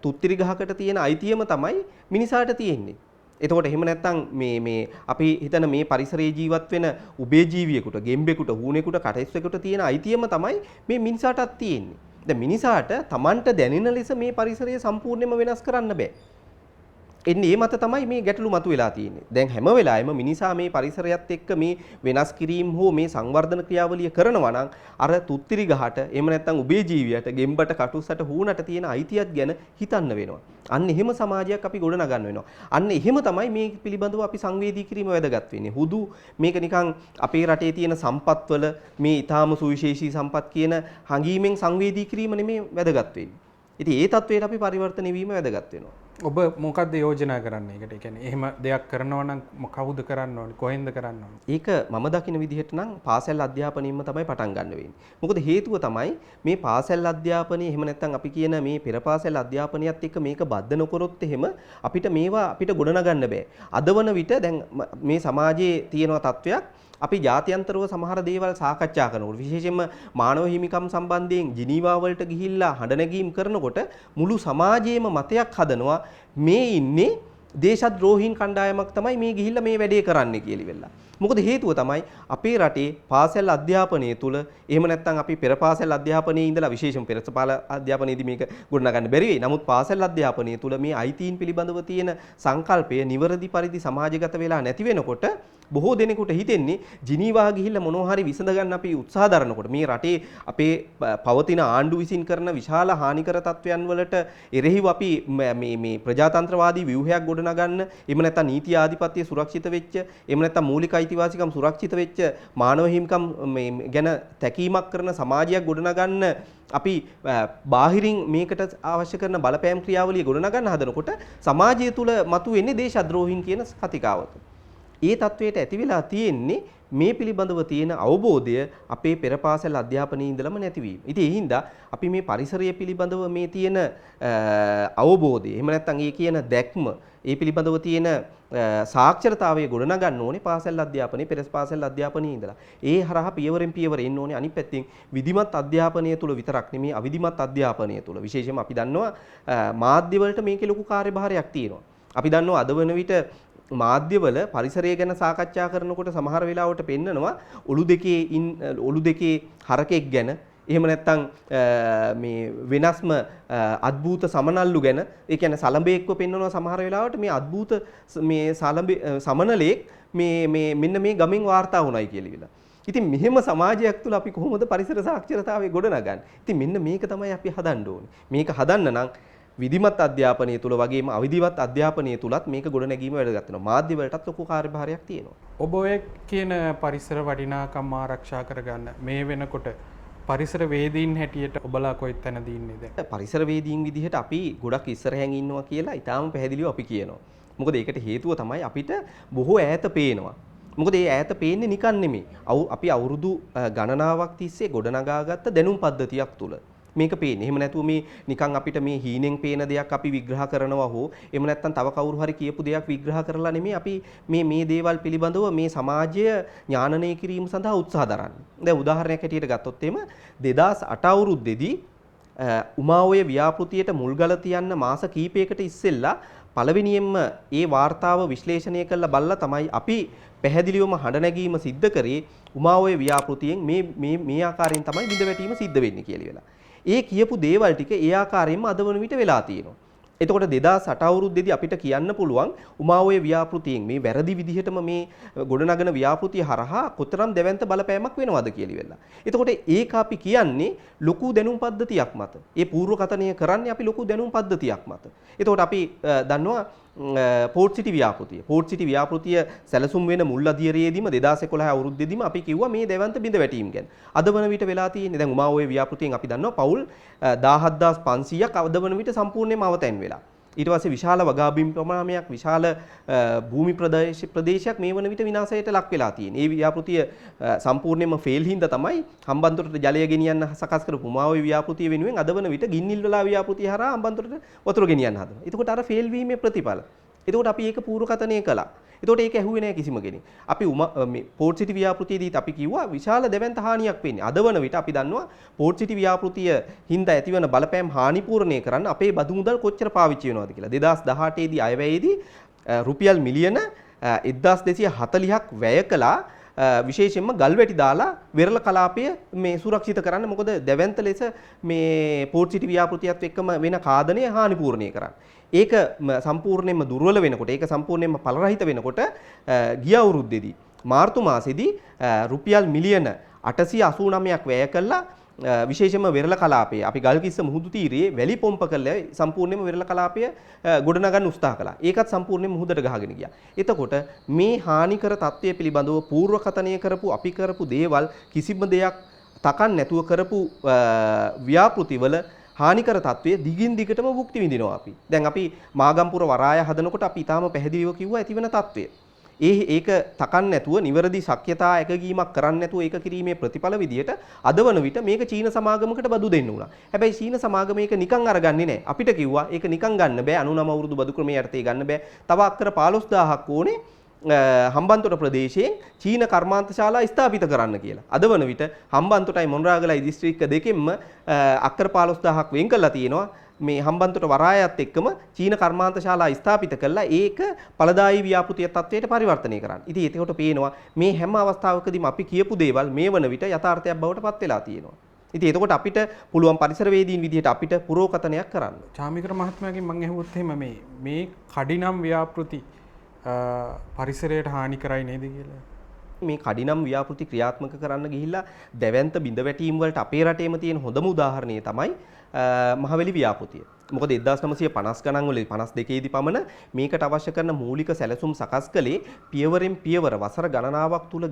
තුත්තිරි ගහකට තියෙන අයිතියම තමයි මිනිසාට තියෙන්නේ. එතකොට එහෙම නැත්නම් මේ අපි හිතන මේ පරිසරයේ ජීවත් වෙන උභයජීවියෙකුට, ගෙම්බෙකුට, හූනෙකුට, කටෙස්සෙකුට තියෙන අයිතියම තමයි මේ මිනිසාටත් තියෙන්නේ. දැන් මිනිසාට Tamanට දැනෙන ලෙස මේ පරිසරය සම්පූර්ණයෙන්ම වෙනස් කරන්න බෑ. එන්නේ මේ මත තමයි මේ ගැටලු මතුවලා තියෙන්නේ. දැන් හැම වෙලාවෙම මිනිසා මේ පරිසරයත් එක්ක මේ වෙනස් කිරීම හෝ මේ සංවර්ධන ක්‍රියාවලිය කරනවා නම් අර තුත්තිරි ගහට එහෙම නැත්නම් උභය ජීවියට, ගෙම්බට, කටුස්සට, හූනට තියෙන අයිතියක් ගැන හිතන්න වෙනවා. අන්න එහෙම සමාජයක් අපි ගොඩනගන්න වෙනවා. අන්න එහෙම තමයි මේ පිළිබඳව අපි සංවේදී කිරීම වැදගත් වෙන්නේ. හුදු මේක නිකන් අපේ රටේ තියෙන සම්පත්වල මේ ඊටාම සුවිශේෂී සම්පත් කියන හඟීමෙන් සංවේදී කිරීම නෙමේ වැදගත් වෙන්නේ. ඉතින් ඒ තත්වයට අපි පරිවර්තනය වීම වැදගත් වෙනවා. ඔබ මොකක්ද යෝජනා කරන්නේ? ඒකට ඒ කියන්නේ එහෙම දෙයක් කරනවා නම් කවුද කරන්න ඕනේ? කොහෙන්ද කරන්න ඕනේ? ඒක මම දකින විදිහට නම් පාසල් අධ්‍යාපනයෙන්ම තමයි පටන් ගන්න වෙන්නේ. මොකද හේතුව තමයි මේ පාසල් අධ්‍යාපනයේ එහෙම නැත්නම් අපි කියන මේ පෙර පාසල් අධ්‍යාපනයත් එක්ක මේක බද්ධ නොකරොත් එහෙම අපිට මේවා අපිට ගොඩනගන්න බෑ. අද වන විට දැන් මේ සමාජයේ තියෙන තත්වයක් අපි ජාත්‍යන්තරව සමහර දේවල් සාකච්ඡා කරනකොට විශේෂයෙන්ම මානව හිමිකම් සම්බන්ධයෙන් ජිනීවා වලට ගිහිල්ලා හඬ නැගීම් කරනකොට මුළු සමාජයේම මතයක් හදනවා මේ ඉන්නේ දේශද්‍රෝහීන් කණ්ඩායමක් තමයි මේ ගිහිල්ලා මේ වැඩේ කරන්නේ කියලා වෙලා. මොකද හේතුව තමයි අපේ රටේ පාසල් අධ්‍යාපනය තුළ එහෙම නැත්නම් අපි පෙර පාසල් අධ්‍යාපනයේ ඉඳලා විශේෂම පෙර අධ්‍යාපනයේදී මේක ගොඩනගන්න බැරි වෙයි. නමුත් පාසල් අධ්‍යාපනය තුළ මේ අයිතීන් පිළිබඳව තියෙන සංකල්පය නිවැරදි පරිදි සමාජගත වෙලා නැති වෙනකොට බොහෝ දෙනෙකුට හිතෙන්නේ ජිනීවා ගිහිල්ලා මොනවා හරි විසඳ ගන්න අපි උත්සාහ දරනකොට මේ රටේ අපේ පවතින ආණ්ඩු විසින් කරන විශාල හානිකර තත්වයන් වලට එරෙහිව අපි මේ ප්‍රජාතන්ත්‍රවාදී ව්‍යුහයක් ගොඩනගන්න එහෙම නැත්නම් නීති ආධිපත්‍ය සුරක්ෂිත වෙච්ච එහෙම නැත්නම් මූලික අයිතිවාසිකම් සුරක්ෂිත වෙච්ච මානව හිමිකම් ගැන තැකීමක් කරන සමාජයක් ගොඩනගන්න අපි බාහිරින් මේකට අවශ්‍ය කරන බලපෑම් ක්‍රියාවලිය ගොඩනගන්න හදනකොට සමාජය තුළ මතුවෙන්නේ දේශද්‍රෝහීන් කියන කතිකාවත. ඒ තත්වයට ඇති වෙලා තියෙන්නේ මේ පිළිබඳව තියෙන අවබෝධය අපේ පෙර පාසල් අධ්‍යාපනයේ ඉඳලම නැතිවීම. ඉතින් ඒ හින්දා අපි මේ පරිසරය පිළිබඳව මේ තියෙන අවබෝධය එහෙම නැත්නම් ඒ කියන දැක්ම ඒ පිළිබඳව තියෙන සාක්ෂරතාවය ගොඩනගන්න ඕනේ පාසල් අධ්‍යාපනයේ පෙර පාසල් අධ්‍යාපනයේ ඉඳලා. ඒ හරහා පියවරෙන් පියවර එන්න ඕනේ. අනිත් පැත්තෙන් විධිමත් අධ්‍යාපනය තුල විතරක් නෙමෙයි අවිධිමත් අධ්‍යාපනය තුල. විශේෂයෙන්ම අපි දන්නවා මාධ්‍ය වලට මේකේ ලොකු කාර්යභාරයක් තියෙනවා. අපි දන්නවා අද වෙන විට මාධ්‍යවල පරිසරය ගැන සාකච්ඡා කරනකොට සමහර වෙලාවට පෙන්නනවා ඔලු දෙකේ හරකෙක් ගැන එහෙම නැත්නම් මේ වෙනස්ම අద్භූත සමනල්ලු ගැන ඒ කියන්නේ සලඹෙක්ව පෙන්නනවා සමහර වෙලාවට මේ අద్භූත මේ සමනලෙක් මේ මෙන්න මේ ගමෙන් වාර්තා වුණයි කියලා විලා. ඉතින් මෙහෙම සමාජයක් තුළ අපි කොහොමද පරිසර සාක්ෂරතාවය ගොඩනගන්නේ? ඉතින් මෙන්න මේක තමයි අපි හදන්න ඕනේ. මේක හදන්න නම් විධිමත් අධ්‍යාපනය තුළ වගේම අවිධිමත් අධ්‍යාපනය තුලත් මේක ගොඩනැගීම වැදගත් වෙනවා. මාධ්‍ය වලටත් ලොකු කාර්යභාරයක් තියෙනවා. ඔබ ඔය කියන පරිසර වටිනාකම් ආරක්ෂා කරගන්න මේ වෙනකොට පරිසර වේදීන් හැටියට ඔබලා කොයි තැනදී ඉන්නේ දැන්? පරිසර වේදීන් විදිහට අපි ගොඩක් ඉස්සරහින් ඉන්නවා කියලා ඊටාම පැහැදිලිව අපි කියනවා. මොකද ඒකට හේතුව තමයි අපිට බොහෝ ඈත පේනවා. මොකද ඒ ඈත පේන්නේ නිකන් නෙමෙයි. අපි අවුරුදු ගණනාවක් තිස්සේ ගොඩනගාගත්ත දැනුම් පද්ධතියක් තුල මේක පේන්නේ. එහෙම නැතුව මේ නිකන් අපිට මේ හීනෙන් පේන දෙයක් අපි විග්‍රහ කරනවා හෝ එහෙම නැත්නම් තව කවුරු හරි කියපු දෙයක් විග්‍රහ කරලා නෙමෙයි අපි මේ දේවල් පිළිබඳව මේ සමාජය ඥානනය කිරීම සඳහා උත්සාහ දරන්නේ. දැන් උදාහරණයක් හැටියට ගත්තොත් එimhe 2008 අවුරුද්දේදී උමාඔය ව්‍යාපෘතියට මුල්ගල තියන්න මාස කිහිපයකට ඉස්සෙල්ලා පළවෙනියෙන්ම ඒ වාර්තාව විශ්ලේෂණය කරලා බලලා තමයි අපි පැහැදිලිවම හඬ නැගීම සිද්ධ කරේ උමාඔය ව්‍යාපෘතියෙන් මේ ආකාරයෙන් තමයි බිඳ වැටීම සිද්ධ වෙන්නේ කියලා වෙලා. ඒ කියපු දේවල් ටික ඒ ආකාරයෙන්ම අද වන විට වෙලා තියෙනවා. එතකොට 2008 අවුරුද්දේදී අපිට කියන්න පුළුවන් උමාඔය ව්‍යාපෘතියෙන් මේ වැරදි විදිහටම මේ ගොඩනගන ව්‍යාපෘතිය හරහා කොතරම් දැවැන්ත බලපෑමක් වෙනවද කියලා වෙලා. එතකොට ඒක අපි කියන්නේ ලොකු දැනුම් පද්ධතියක් මත. ඒ පූර්වකථනය කරන්නේ අපි ලොකු දැනුම් පද්ධතියක් මත. එතකොට අපි දන්නවා පෝර්ට් සිටි ව්‍යාපෘතිය. පෝර්ට් සිටි ව්‍යාපෘතිය සැලසුම් වෙන මුල් අධීරයේදීම 2011 අවුරුද්දේදීම අපි කිව්වා මේ දැවැන්ත බිඳ වැටීම් ගැන. අද වන විට වෙලා තියෙන්නේ දැන් උමාඔය ව්‍යාපෘතියෙන් අපි දන්නවා පවුල් 17500ක් අද වන විට සම්පූර්ණයෙන්ම අවතැන් වෙලා. ඊට පස්සේ විශාල වගාබිම් ප්‍රමාණයක් විශාල භූමි ප්‍රදේශයක් මේ වන විට විනාශයට ලක් වෙලා තියෙනවා. ඒ ව්‍යාපෘතිය සම්පූර්ණයෙන්ම ෆේල් හින්දා තමයි හම්බන්තොටට ජලය ගෙනියන්න සකස් කරපු උමාඔය ව්‍යාපෘතිය වෙනුවෙන් අද වන විට ගින්නිල් වලා ව්‍යාපෘතිය හරහා හම්බන්තොටට වතුර ගෙනියන්න හදනවා. එතකොට අර ෆේල් වීමේ ප්‍රතිඵල. එතකොට අපි ඒක පූර්වකථනය කළා. එතකොට ඒක ඇහුවේ නැහැ කිසිම කෙනෙක්. අපි මේ පෝර්ට් සිටි ව්‍යාපෘතියේදීත් අපි කිව්වා විශාල දැවැන්ත හානියක් වෙන්නේ. අද වන විට අපි දන්නවා පෝර්ට් සිටි ව්‍යාපෘතිය හින්දා ඇතිවන බලපෑම් හානි පූර්ණය කරන්න අපේ බදු මුදල් කොච්චර පාවිච්චි වෙනවද කියලා. 2018 දී අයවැයේදී රුපියල් මිලියන 1240ක් වැය කළා විශේෂයෙන්ම ගල්වැටි දාලා වෙරළ කලාපය මේ සුරක්ෂිත කරන්න. මොකද දැවැන්ත ලෙස මේ පෝර්ට් සිටි ව්‍යාපෘතියත් එක්කම වෙන කාදනය හානි පූර්ණය කරන්න. ඒක සම්පූර්ණයෙන්ම දුර්වල වෙනකොට ඒක සම්පූර්ණයෙන්ම ඵලරහිත වෙනකොට ගිය අවුරුද්දේදී මාර්තු මාසෙදී රුපියල් මිලියන 889ක් වැය කළා විශේෂයෙන්ම වෙරළ කලාපයේ අපි ගල්කිස්ස මුහුදු තීරයේ වැලි පොම්ප කළා සම්පූර්ණයෙන්ම වෙරළ කලාපය ගොඩනගන්න උත්සාහ කළා. ඒකත් සම්පූර්ණයෙන්ම මුහුදට ගහගෙන ගියා. එතකොට මේ හානිකර තත්ත්වය පිළිබඳව පූර්වකථනය කරපු අපි කරපු දේවල් කිසිම දෙයක් තකන් නැතුව කරපු ව්‍යාපෘතිවල හානිකර තත්ත්වයේ දිගින් දිගටම භුක්ති විඳිනවා අපි. දැන් අපි මාගම්පුර වරාය හදනකොට අපි ඊටාම පැහැදිලිව කිව්වා ඇතිවන තත්ත්වය. ඒක තකන් නැතුව නිවැරදි ශක්්‍යතා එකගීමක් කරන්න නැතුව ඒක කිරීමේ ප්‍රතිඵල විදියට අද වන විට මේක චීන සමාගමකට බදු දෙන්න උනා. හැබැයි චීන සමාගම ඒක නිකන් අරගන්නේ නැහැ. අපිට කිව්වා ඒක නිකන් ගන්න බෑ 99 අවුරුදු බදු ක්‍රමයේ යටතේ ගන්න බෑ. තව අක්කර 15000ක් ඕනේ හම්බන්තොට ප්‍රදේශයෙන් චීන කර්මාන්තශාලා ස්ථාපිත කරන්න කියලා. අද වන විට හම්බන්තොටයි මොණරාගලයි දිස්ත්‍රික්ක දෙකෙන්ම අක්කර 15000ක් වෙන් කරලා තියෙනවා. මේ හම්බන්තොට වරායත් එක්කම චීන කර්මාන්තශාලා ස්ථාපිත කළා ඒක ඵලදායී ව්‍යාපෘතිය තත්වයට පරිවර්තනය කරන්න. ඉතින් ඒකට පේනවා මේ හැම අවස්ථාවකදීම අපි කියපු දේවල් මේ වන විට යථාර්ථයක් බවට පත් වෙලා තියෙනවා. ඉතින් එතකොට අපිට පුළුවන් පරිසරවේදීන් විදිහට අපිට පුරෝකථනයක් කරන්න. චාමිකර මහත්මයාගෙන් මම ඇහුවොත් එහෙම මේ කඩිනම් ව්‍යාපෘති පරිසරයට හානි කරයි නේද කියලා. මේ කඩිනම් ව්‍යාපෘති ක්‍රියාත්මක කරන්න ගිහිල්ලා දැවැන්ත බිඳ වැටීම් වලට අපේ රටේම තියෙන හොඳම උදාහරණය තමයි මහවැලි ව්‍යාපෘතිය. මොකද 1950 ගණන් වල 52 දී පමණ මේකට අවශ්‍ය කරන මූලික සැලසුම් සකස් කළේ පියවරෙන් පියවර වසර ගණනාවක් තුල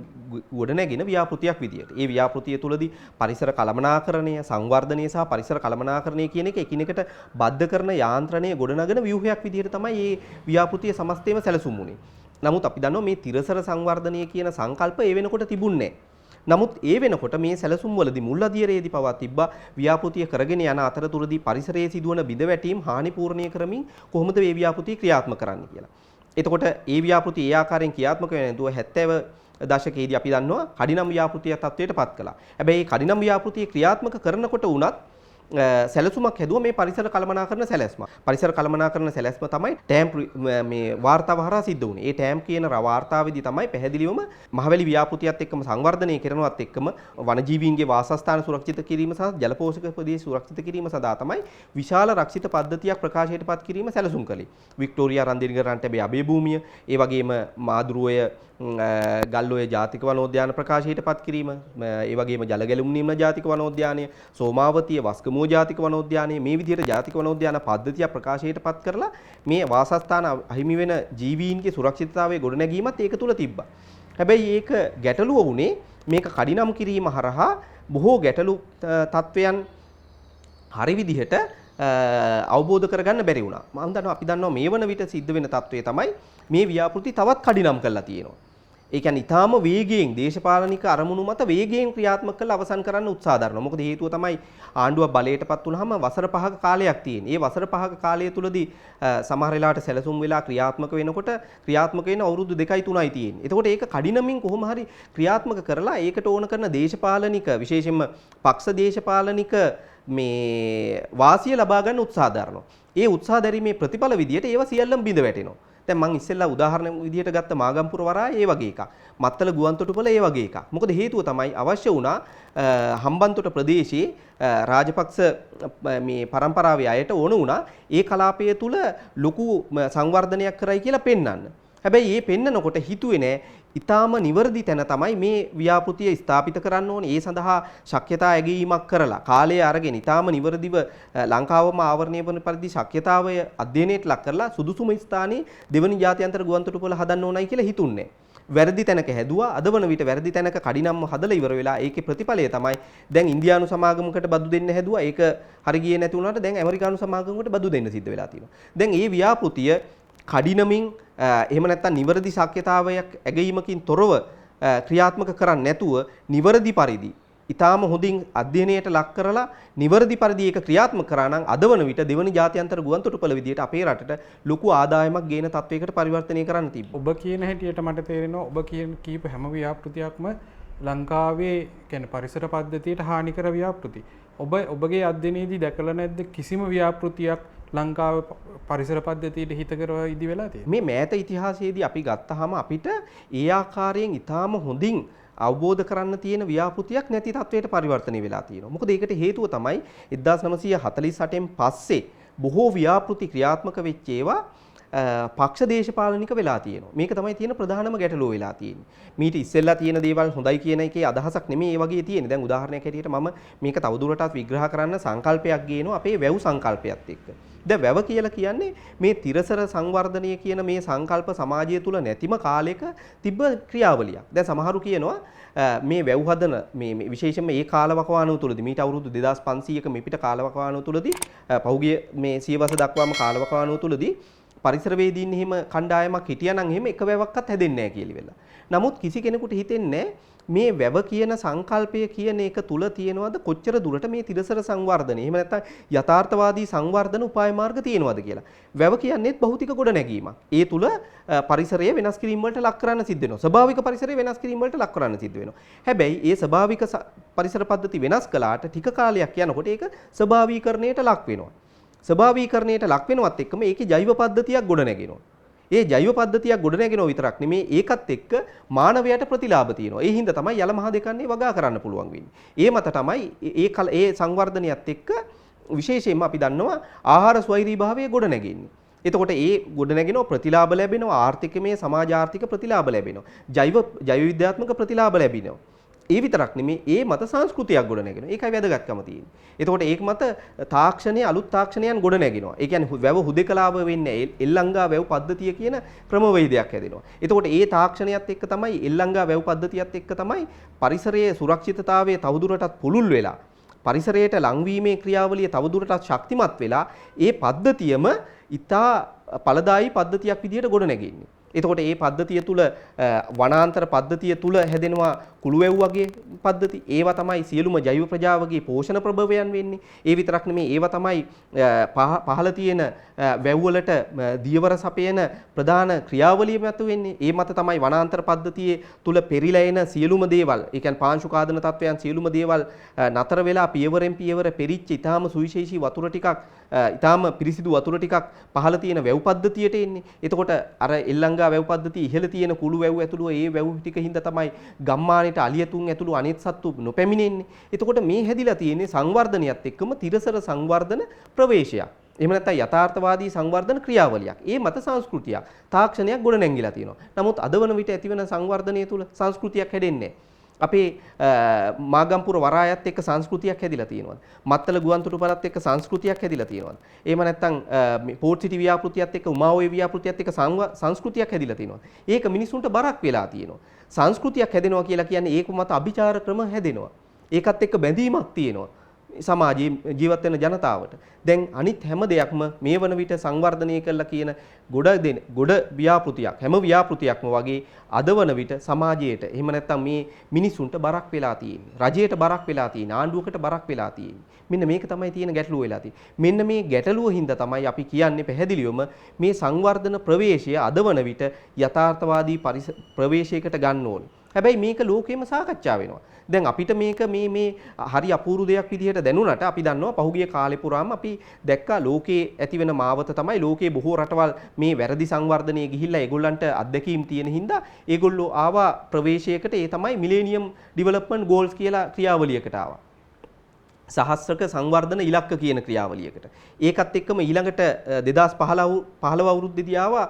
ගොඩනැගෙන ව්‍යාපෘතියක් විදියට. ඒ ව්‍යාපෘතිය තුලදී පරිසර කළමනාකරණය, සංවර්ධනය සහ පරිසර කළමනාකරණය කියන එක එකිනෙකට බද්ධ කරන යාන්ත්‍රණය ගොඩනගන ව්‍යුහයක් විදියට තමයි මේ ව්‍යාපෘතිය සමස්තයම සැලසුම් වුණේ. නමුත් අපි දන්නවා මේ තිරසර සංවර්ධනය කියන සංකල්ප ඒ වෙනකොට තිබුණේ නැහැ. නමුත් ඒ වෙනකොට මේ සැලසුම් වලදී මුල් අධීරයේදී පවා තිබ්බා ව්‍යාපෘතිය කරගෙන යන අතරතුරදී පරිසරයේ සිදුවන බිඳ වැටීම් හානි පූර්ණය කරමින් කොහොමද මේ ව්‍යාපෘතිය ක්‍රියාත්මක කරන්නේ කියලා. එතකොට ඒ ව්‍යාපෘතිය ඒ ආකාරයෙන් ක්‍රියාත්මක වෙන්නේ නැතුව 70 දශකයේදී අපි දන්නවා කඩිනම් ව්‍යාපෘතිය තත්වයට පත් කළා. හැබැයි මේ කඩිනම් ව්‍යාපෘතිය ක්‍රියාත්මක කරනකොට උනත් සැලසුමක් හැදුවා මේ පරිසර කළමනාකරණ සැලැස්ම. පරිසර කළමනාකරණ සැලැස්ම තමයි ටෑම් මේ වාර්තාව හරහා සිද්ධ වුණේ. ඒ ටෑම් කියන වාර්තාවේදී තමයි පැහැදිලිවම මහවැලි ව්‍යාපෘතියත් එක්කම සංවර්ධනය කරනවත් එක්කම වනජීවීන්ගේ වාසස්ථාන සුරක්ෂිත කිරීම සහ ජලපෝෂක ප්‍රදේශ සුරක්ෂිත කිරීම සඳහා තමයි විශාල රක්ෂිත පද්ධතියක් ප්‍රකාශයට පත් කිරීම සැලසුම් කළේ. වික්ටෝරියා රන්දිරිග රන්ටැබේ අබේ භූමිය, ඒ වගේම මාදුරුවය ගල්ඔය ජාතික වනෝද්‍යාන ප්‍රකාශයට පත් කිරීම, ඒ වගේම ජලගැලුම් නිම්න ජාතික වනෝද්‍යානය, සෝමාවතිය වස්කමෝ ජාතික වනෝද්‍යානයේ මේ විදිහට ජාතික වනෝද්‍යාන පද්ධතිය ප්‍රකාශයට පත් කරලා මේ වාසස්ථාන අහිමි වෙන ජීවීන්ගේ සුරක්ෂිතතාවය ගොඩනැගීමත් ඒක තුල තිබ්බා. හැබැයි ඒක ගැටලුව වුණේ මේක කඩිනම් කිරීම හරහා බොහෝ ගැටලු තත්වයන් හරි විදිහට අවබෝධ කරගන්න බැරි වුණා. අපි දන්නවා මේ වන විට සිද්ධ වෙන තත්වය තමයි මේ ව්‍යාපෘති තවත් කඩිනම් කරලා තියෙනවා. ඒ කියන්නේ ඊටාම වේගයෙන් දේශපාලනික අරමුණු මත වේගයෙන් ක්‍රියාත්මක කරලා අවසන් කරන්න උත්සාහ දරනවා. මොකද හේතුව තමයි ආණ්ඩුව බලයටපත් වුනහම වසර 5ක කාලයක් තියෙන. ඒ වසර 5ක කාලය තුලදී සමහර වෙලාවට සැලසුම් වෙලා ක්‍රියාත්මක වෙනකොට ක්‍රියාත්මක වෙන අවුරුදු 2යි 3යි තියෙන්නේ. එතකොට ඒක කඩිනමින් කොහොම හරි ක්‍රියාත්මක කරලා ඒකට ඕන කරන දේශපාලනික විශේෂයෙන්ම පක්ෂ දේශපාලනික මේ වාසිය ලබා ගන්න උත්සාහ දරනවා. ඒ උත්සාහ දැරීමේ ප්‍රතිඵල විදියට ඒවා සියල්ලම බිඳ වැටෙනවා. දැන් මම ඉස්සෙල්ලා උදාහරණ විදිහට ගත්ත මාගම්පුර වරාය ඒ වගේ එකක්. මත්තල ගුවන්තොටුපළ ඒ වගේ එකක්. මොකද හේතුව තමයි අවශ්‍ය වුණා හම්බන්තොට ප්‍රදේශයේ රාජපක්ෂ මේ පරම්පරාවේ අයට ඕන වුණා ඒ කලාපය තුල ලොකු සංවර්ධනයක් කරයි කියලා පෙන්වන්න. හැබැයි මේ පෙන්නකොට හිතුවේ නෑ ඊටාම නිවර්දි තැන තමයි මේ ව්‍යාපෘතිය ස්ථාපිත කරන්න ඕනේ. ඒ සඳහා ශක්්‍යතා ඇගීමක් කරලා කාලය අරගෙන ඊටාම නිවර්දිව ලංකාවම ආවරණය වන පරිදි ශක්්‍යතාවය අධ්‍යයනයට ලක් කරලා සුදුසුම ස්ථානයේ දෙවනි ජාත්‍යන්තර ගුවන්තොටුපළ හදන්න ඕනයි කියලා හිතුන්නේ. වැරදි තැනක හැදුවා. අද වන විට වැරදි තැනක කඩිනම්ම හදලා ඉවර වෙලා ඒකේ ප්‍රතිඵලය තමයි දැන් ඉන්දියානු සමාගමකට බදු දෙන්න හැදුවා. ඒක හරි ගියේ නැති වුණාට දැන් ඇමරිකානු සමාගමකට බදු දෙන්න සිද්ධ වෙලා තියෙනවා. දැන් මේ ව්‍යාපෘතිය කඩිනමින් එහෙම නැත්නම් නිවැරදි ශක්්‍යතාවයක් ඇගීමකින් තොරව ක්‍රියාත්මක කරන්නේ නැතුව නිවැරදි පරිදි ඊටාම හොඳින් අධ්‍යයනයට ලක් කරලා නිවැරදි පරිදි ඒක ක්‍රියාත්මක කරා නම් අද වන විට දෙවනි ජාත්‍යන්තර ගුවන්තොටුපළ විදියට අපේ රටට ලොකු ආදායමක් ගේන තත්වයකට පරිවර්තනය කරන්න තිබ්බා. ඔබ කියන හැටියට මට තේරෙනවා ඔබ කියන කීප හැම ව්‍යාපෘතියක්ම ලංකාවේ කියන්නේ පරිසර පද්ධතියට හානිකර ව්‍යාපෘති. ඔබගේ අධ්‍යයනයේදී දැකලා නැද්ද කිසිම ව්‍යාපෘතියක් ලංකාවේ පරිසර පද්ධතියට හිතකරව ඉදි වෙලා තියෙන්නේ? මේ මෑත ඉතිහාසයේදී අපි ගත්තාම අපිට ඒ ආකාරයෙන් ඊටාම හොඳින් අවබෝධ කරන්න තියෙන ව්‍යාපෘතියක් නැති තත්වයට පරිවර්තනය වෙලා තියෙනවා. මොකද ඒකට හේතුව තමයි 1948න් පස්සේ බොහෝ ව්‍යාපෘති ක්‍රියාත්මක වෙච්ච ඒවා පක්ෂ දේශපාලනික වෙලා තියෙනවා. මේක තමයි තියෙන ප්‍රධානම ගැටලුව වෙලා තියෙන්නේ. මීට ඉස්සෙල්ලා තියෙන දේවල් හොඳයි කියන එකේ අදහසක් නෙමෙයි ඒ වගේ තියෙන්නේ. දැන් උදාහරණයක් හැටියට මම මේක තවදුරටත් විග්‍රහ කරන්න සංකල්පයක් ගේනවා අපේ වැව් සංකල්පයත් එක්ක. දැන් වැව කියලා කියන්නේ මේ තිරසර සංවර්ධනය කියන මේ සංකල්ප සමාජය තුල නැතිම කාලයක තිබ්බ ක්‍රියාවලියක්. දැන් සමහරු කියනවා මේ වැව් හදන මේ විශේෂයෙන්ම මේ කාලවකවානුව තුලදී මීට අවුරුදු 2500ක මෙපිට කාලවකවානුව තුලදී පහුගිය මේ සියවස දක්වාම කාලවකවානුව තුලදී පරිසරවේදීන් එහෙම කණ්ඩායමක් හිටියානම් එහෙම එක වැවක්වත් හැදෙන්නේ නැහැ කියලා වෙලා. නමුත් කිසි කෙනෙකුට හිතෙන්නේ මේ වැව කියන සංකල්පය කියන එක තුල තියෙනවද කොච්චර දුරට මේ තිරසර සංවර්ධනය එහෙම නැත්නම් යථාර්ථවාදී සංවර්ධන උපාය මාර්ග තියෙනවද කියලා. වැව කියන්නේත් භෞතික ගොඩනැගීමක්. ඒ තුල පරිසරය වෙනස් කිරීම වලට ලක් කරන්න සිද්ධ වෙනවා. ස්වභාවික පරිසරය වෙනස් කිරීම වලට ලක් කරන්න සිද්ධ වෙනවා. හැබැයි ඒ ස්වභාවික පරිසර පද්ධති වෙනස් කළාට ටික කාලයක් යනකොට ඒක ස්වභාවීකරණයට ලක් වෙනවා. ස්වභාවීකරණයට ලක් වෙනවත් එක්කම ඒකේ ජෛව පද්ධතියක් ගොඩනැගෙනවා. ඒ ජෛව පද්ධතියක් ගොඩනැගෙනව විතරක් නෙමේ ඒකත් එක්ක මානවයාට ප්‍රතිලාභ තියෙනවා. ඒ හින්දා තමයි යල මහ දෙකන්නේ වගා කරන්න පුළුවන් වෙන්නේ. ඒ මත තමයි ඒ සංවර්ධනයත් එක්ක විශේෂයෙන්ම අපි දන්නවා ආහාර ස්වෛරීභාවය ගොඩනැගෙන්නේ. එතකොට ඒ ගොඩනැගෙනවා ප්‍රතිලාභ ලැබෙනවා ආර්ථිකමය සමාජ ආර්ථික ප්‍රතිලාභ ලැබෙනවා. ජෛව විද්‍යාත්මක ප්‍රතිලාභ ලැබෙනවා. ඒ විතරක් නෙමේ ඒ මත සංස්කෘතියක් ගොඩනැගෙනවා. ඒකයි වැදගත්කම තියෙන්නේ. එතකොට ඒක මත තාක්ෂණයේ අලුත් තාක්ෂණයන් ගොඩනැගෙනවා. ඒ කියන්නේ වැව හුදෙකලාව වෙන්නේ එල්ලංගා වැව් පද්ධතිය කියන ක්‍රමවේදයක් හැදෙනවා. එතකොට ඒ තාක්ෂණයත් එක්ක තමයි එල්ලංගා වැව් පද්ධතියත් එක්ක තමයි පරිසරයේ සුරක්ෂිතතාවය තවදුරටත් පුළුල් වෙලා පරිසරයට ලංවීමේ ක්‍රියාවලිය තවදුරටත් ශක්තිමත් වෙලා ඒ පද්ධතියම ඉතා ඵලදායී පද්ධතියක් විදියට ගොඩනැගෙන්නේ. එතකොට මේ පද්ධතිය තුල වනාන්තර පද්ධතිය තුල හැදෙනවා කුළුවැව් වගේ පද්ධති. ඒවා තමයි සියලුම ජෛව ප්‍රජාවගේ පෝෂණ ප්‍රභවයන් වෙන්නේ. ඒ විතරක් නෙමෙයි ඒවා තමයි පහළ තියෙන වැව් වලට දියවර සපයන ප්‍රධාන ක්‍රියාවලිය මත වෙන්නේ. ඒ මත තමයි වනාන්තර පද්ධතියේ තුල පෙරිලා එන සියලුම දේවල්, ඒ කියන්නේ පාංශුකාදන තත්වයන් සියලුම දේවල් නතර වෙලා පියවරෙන් පියවර පෙරිච්ච ඊටාම සුවිශේෂී වතුර ටිකක්, ඊටාම පිරිසිදු වතුර ටිකක් පහළ තියෙන වැව් පද්ධතියට එන්නේ. එතකොට අර එල්ලංගා වැව් පද්ධතිය ඉහළ තියෙන කුළු වැව් ඇතුළු ඒ වැව් ටික හින්දා තමයි ගම්මානෙට අලියතුන් ඇතුළු අනෙත් සත්තු නොපැමිණෙන්නේ. එතකොට මේ හැදිලා තියෙන්නේ සංවර්ධනයත් එක්කම තිරසර සංවර්ධන ප්‍රවේශයක්. එහෙම නැත්නම් යථාර්ථවාදී සංවර්ධන ක්‍රියාවලියක්. ඒ මත සංස්කෘතියක්, තාක්ෂණයක් ගොඩ නැංගිලා තියෙනවා. නමුත් අද වන විට ඇතිවන සංවර්ධනය තුළ සංස්කෘතියක් හැදෙන්නේ නැහැ. අපේ මාගම්පුර වරායත් එක්ක සංස්කෘතියක් හැදිලා තියෙනවා. මත්තල ගුවන්තොටුපළත් එක්ක සංස්කෘතියක් හැදිලා තියෙනවා. එහෙම නැත්නම් පෝට් සිටි ව්‍යාපෘතියත් එක්ක උමාඔය ව්‍යාපෘතියත් එක්ක සංස්කෘතියක් හැදිලා තියෙනවා. ඒක මිනිසුන්ට බරක් වෙලා තියෙනවා. සංස්කෘතියක් හැදෙනවා කියලා කියන්නේ ඒක මත අභිචාර ක්‍රම හැදෙනවා. ඒකත් එක්ක බැඳීමක් තියෙනවා. සමාජයේ ජීවත් වෙන ජනතාවට. දැන් අනිත් හැම දෙයක්ම මේ වන විට සංවර්ධනය කළා කියන ගොඩ ව්‍යාපෘතියක් හැම ව්‍යාපෘතියක්ම වගේ අද වන විට සමාජයට එහෙම නැත්නම් මේ මිනිසුන්ට බරක් වෙලා තියෙන්නේ. රජයට බරක් වෙලා තියෙන්නේ. ආණ්ඩුවකට බරක් වෙලා තියෙන්නේ. මෙන්න මේක තමයි තියෙන ගැටලුව වෙලා තියෙන්නේ. මෙන්න මේ ගැටලුව හින්දා තමයි අපි කියන්නේ පැහැදිලිවම මේ සංවර්ධන ප්‍රවේශය අද වන විට යථාර්ථවාදී ප්‍රවේශයකට ගන්න ඕනේ. හැබැයි මේක ලෝකෙම සාකච්ඡා වෙනවා. දැන් අපිට මේක මේ හරි අපූර්ව දෙයක් විදිහට දැනුණාට අපි දන්නවා පහුගිය කාලේ පුරාම අපි දැක්කා ලෝකයේ ඇතිවෙන මාවත තමයි ලෝකයේ බොහෝ රටවල් මේ වැරදි සංවර්ධනයේ ගිහිල්ලා ඒගොල්ලන්ට අත්දැකීම් තියෙන හින්දා ඒගොල්ලෝ ආවා ප්‍රවේශයකට ඒ තමයි මිලේනියම් ඩෙවලොප්මන්ට් ගෝල්ස් කියලා ක්‍රියාවලියකට ආවා. සහස්‍රක සංවර්ධන ඉලක්ක කියන ක්‍රියාවලියකට. ඒකත් එක්කම ඊළඟට 2015 අවුරුද්දේදී ආවා